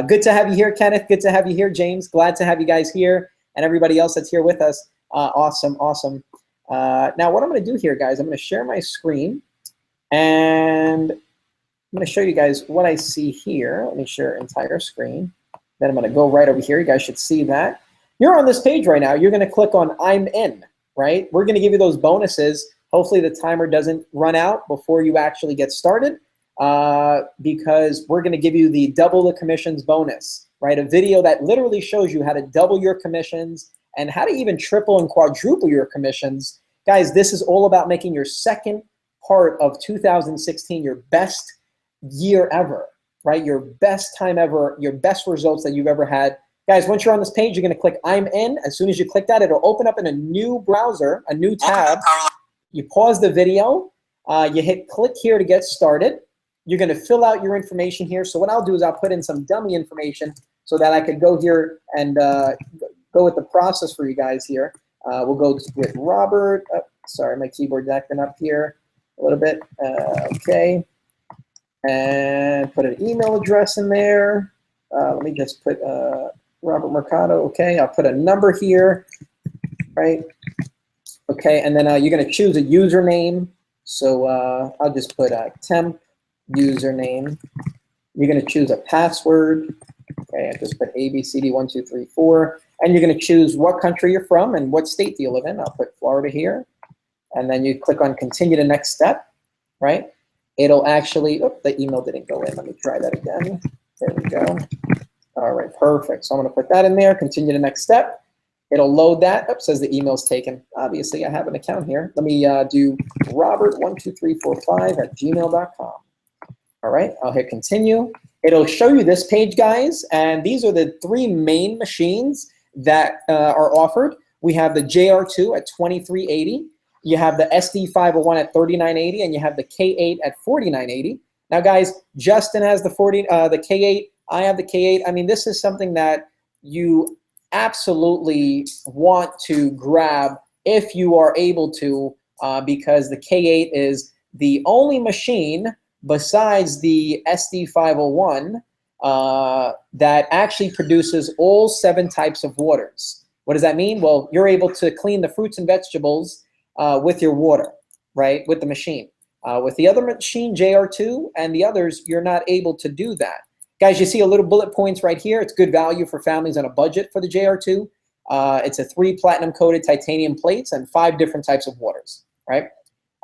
Good to have you here, Kenneth. Good to have you here, James. Glad to have you guys here and everybody else that's here with us. Awesome, awesome. Now what I'm going to do here, guys, I'm going to share my screen and I'm going to show you guys what I see here. Let me share entire screen. Then I'm going to go right over here. You guys should see that. You're on this page right now. You're going to click on I'm in, right? We're going to give you those bonuses. Hopefully the timer doesn't run out before you actually get started because we're going to give you the double the commissions bonus, right? A video that literally shows you how to double your commissions and how to even triple and quadruple your commissions. Guys, this is all about making your second part of 2016 your best year ever, right? Your best time ever, your best results that you've ever had. Guys, once you're on this page, you're going to click I'm in. As soon as you click that, it'll open up in a new browser, a new tab. You pause the video. You hit click here to get started. You're going to fill out your information here. So what I'll do is I'll put in some dummy information so that I could go here and go with the process for you guys here. We'll go with Robert. Oh, sorry, my keyboard's acting up here a little bit. Okay. And put an email address in there. Let me just put Robert Mercado. Okay, I'll put a number here, right? Okay, and then you're going to choose a username. So I'll just put a temp username. You're going to choose a password. Okay, I just put ABCD123 and you're going to choose what country you're from and what state do you live in. I'll put Florida here, and then you click on continue to next step, right? It'll actually, the email didn't go in. Let me try that again. There we go. All right, perfect. So I'm going to put that in there, continue to next step. It'll load that. Says the email's taken. Obviously, I have an account here. Let me do robert12345@gmail.com. All right, I'll hit continue. It'll show you this page, guys, and these are the 3 main machines that are offered. We have the JR2 at $23.80. You have the SD501 at $39.80, and you have the K8 at $49.80. Now, guys, Justin has the K8. I have the K8. I mean, this is something that you absolutely want to grab if you are able to, because the K8 is the only machine besides the SD501 that actually produces all 7 types of waters. What does that mean? Well, you're able to clean the fruits and vegetables with your water, right, with the machine. With the other machine, JR2, and the others, you're not able to do that. Guys, you see a little bullet points right here. It's good value for families on a budget for the JR2. It's a 3 platinum-coated titanium plates and 5 different types of waters, right?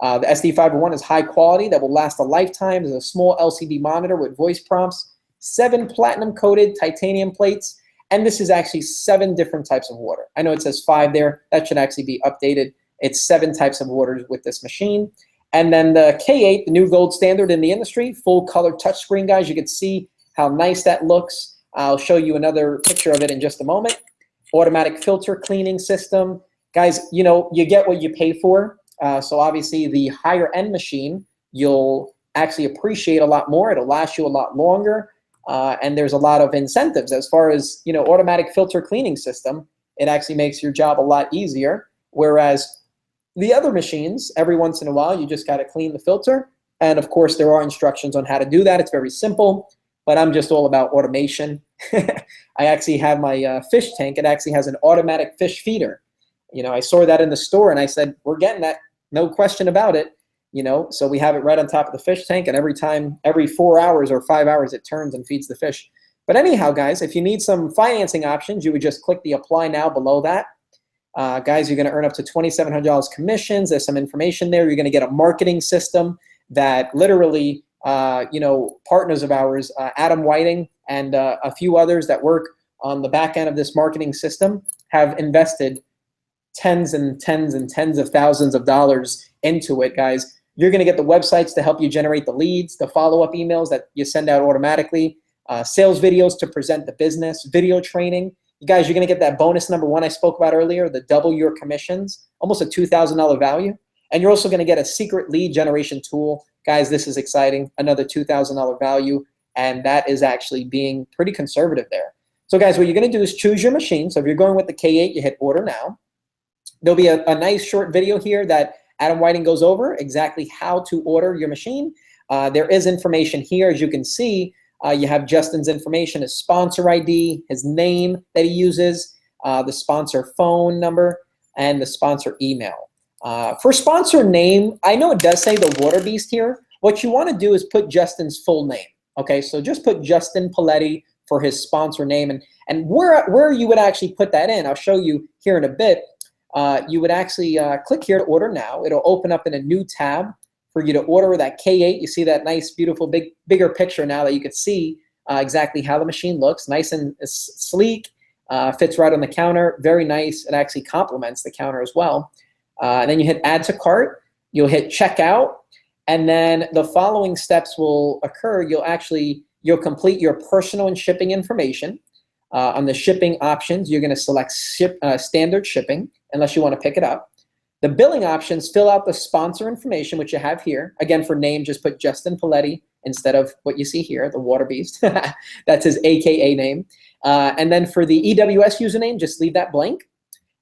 The SD501 is high quality that will last a lifetime. There's a small LCD monitor with voice prompts, 7 platinum-coated titanium plates, and this is actually 7 different types of water. I know it says 5 there. That should actually be updated. It's 7 types of waters with this machine. And then the K8, the new gold standard in the industry, full color touchscreen, guys. You can see how nice that looks. I'll show you another picture of it in just a moment. Automatic filter cleaning system. Guys, you know, you get what you pay for. So obviously the higher end machine, you'll actually appreciate a lot more. It'll last you a lot longer. And there's a lot of incentives as far as, you know, automatic filter cleaning system. It actually makes your job a lot easier. Whereas the other machines, every once in a while, you just got to clean the filter. And of course, there are instructions on how to do that. It's very simple, but I'm just all about automation. I actually have my fish tank. It actually has an automatic fish feeder. You know, I saw that in the store and I said, we're getting that, no question about it. You know, so we have it right on top of the fish tank, and every 4 hours or 5 hours, it turns and feeds the fish. But anyhow, guys, if you need some financing options, you would just click the apply now below that. Guys, you're going to earn up to $2,700 commissions. There's some information there. You're going to get a marketing system that literally, you know, partners of ours, Adam Whiting and a few others that work on the back end of this marketing system have invested tens and tens and tens of thousands of dollars into it, guys. You're going to get the websites to help you generate the leads, the follow-up emails that you send out automatically, sales videos to present the business, video training. You guys, you're going to get that bonus number 1 I spoke about earlier, the double your commissions, almost a $2,000 value. And you're also going to get a secret lead generation tool. Guys, this is exciting, another $2,000 value, and that is actually being pretty conservative there. So guys, what you're going to do is choose your machine. So if you're going with the K8, you hit order now. There'll be a nice short video here that Adam Whiting goes over exactly how to order your machine. There is information here, as you can see. You have Justin's information, his sponsor ID, his name that he uses, the sponsor phone number, and the sponsor email. For sponsor name, I know it does say the Water Beast here. What you want to do is put Justin's full name. Okay, so just put Justin Poletti for his sponsor name. And where you would actually put that in, I'll show you here in a bit. You would actually click here to order now. It'll open up in a new tab for you to order that K8. You see that nice, beautiful, bigger picture now that you can see exactly how the machine looks. Nice and sleek, fits right on the counter. Very nice. It actually complements the counter as well. And then you hit add to cart. You'll hit checkout. And then the following steps will occur. You'll complete your personal and shipping information. On the shipping options, you're going to select standard shipping, unless you want to pick it up. The billing options, fill out the sponsor information, which you have here. Again, for name, just put Justin Poletti instead of what you see here, the Water Beast. That's his AKA name. And then for the EWS username, just leave that blank.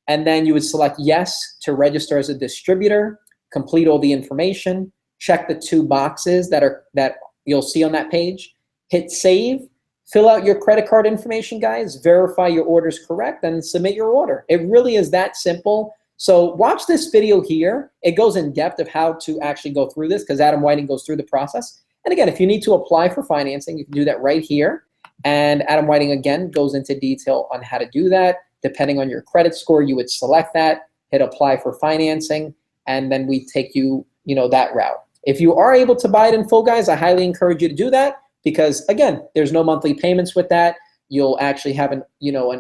And then you would select yes to register as a distributor, complete all the information, check the 2 boxes that you'll see on that page, hit save, fill out your credit card information, guys, verify your order is correct, and submit your order. It really is that simple. So watch this video here. It goes in depth of how to actually go through this, because Adam Whiting goes through the process. And again, if you need to apply for financing, you can do that right here. And Adam Whiting, again, goes into detail on how to do that. Depending on your credit score, you would select that, hit apply for financing, and then we take you, that route. If you are able to buy it in full, guys, I highly encourage you to do that because, again, there's no monthly payments with that. You'll actually have an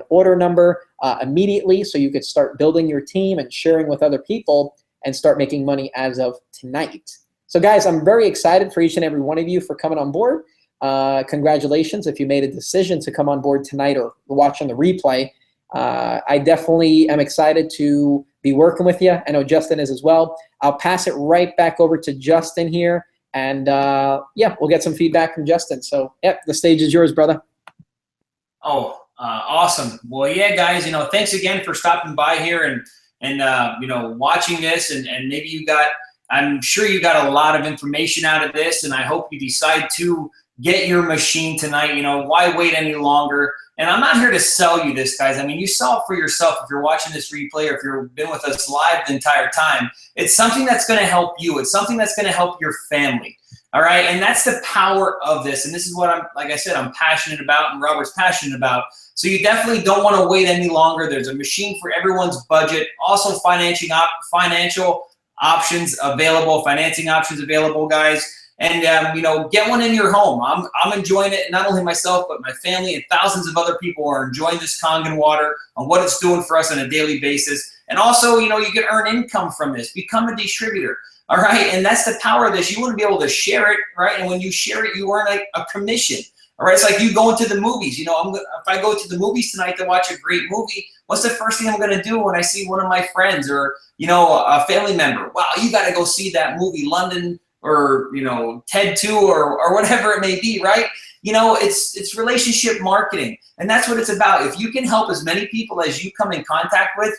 order number immediately, so you could start building your team and sharing with other people and start making money as of tonight. So, guys, I'm very excited for each and every one of you for coming on board. Congratulations if you made a decision to come on board tonight or watch on the replay. I definitely am excited to be working with you. I know Justin is as well. I'll pass it right back over to Justin here. And, we'll get some feedback from Justin. So, the stage is yours, brother. Oh, awesome. Well, yeah, guys, thanks again for stopping by here and watching this. And maybe I'm sure you got a lot of information out of this. And I hope you decide to get your machine tonight. Why wait any longer? And I'm not here to sell you this, guys. I mean, you saw it for yourself if you're watching this replay or if you've been with us live the entire time. It's something that's going to help you. It's something that's going to help your family. All right, and that's the power of this. And this is what like I said, I'm passionate about and Robert's passionate about. So you definitely don't want to wait any longer. There's a machine for everyone's budget. Also financial options available, financing options available, guys. And, get one in your home. I'm enjoying it, not only myself, but my family and thousands of other people are enjoying this Kangen water and what it's doing for us on a daily basis. And also, you can earn income from this. Become a distributor. All right, and that's the power of this. You want to be able to share it, right? And when you share it, you earn a commission. All right, it's like you going to the movies. If I go to the movies tonight to watch a great movie, what's the first thing I'm going to do when I see one of my friends or, a family member? Wow, you got to go see that movie, London or, TED 2 or whatever it may be, right? It's relationship marketing, and that's what it's about. If you can help as many people as you come in contact with,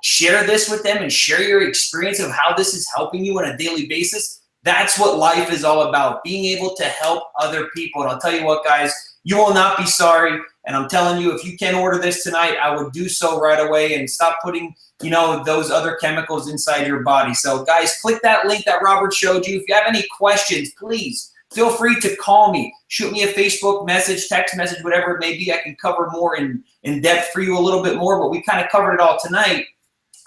share this with them and share your experience of how this is helping you on a daily basis. That's what life is all about, being able to help other people. And I'll tell you what, guys, you will not be sorry. And I'm telling you, if you can order this tonight, I would do so right away and stop putting, those other chemicals inside your body. So, guys, click that link that Robert showed you. If you have any questions, please feel free to call me. Shoot me a Facebook message, text message, whatever it may be. I can cover more in depth for you a little bit more, but we kind of covered it all tonight.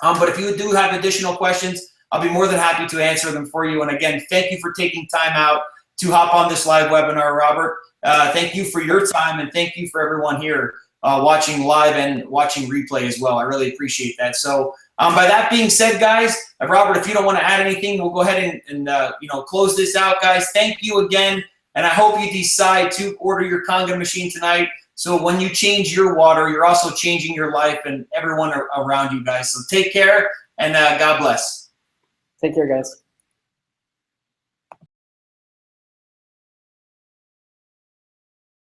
But if you do have additional questions, I'll be more than happy to answer them for you. And again, thank you for taking time out to hop on this live webinar, Robert. Thank you for your time, and thank you for everyone here watching live and watching replay as well. I really appreciate that. So by that being said, guys, Robert, if you don't want to add anything, we'll go ahead and close this out, guys. Thank you again, and I hope you decide to order your Kangen machine tonight. So when you change your water, you're also changing your life and everyone around you, guys. So take care, and God bless. Take care, guys.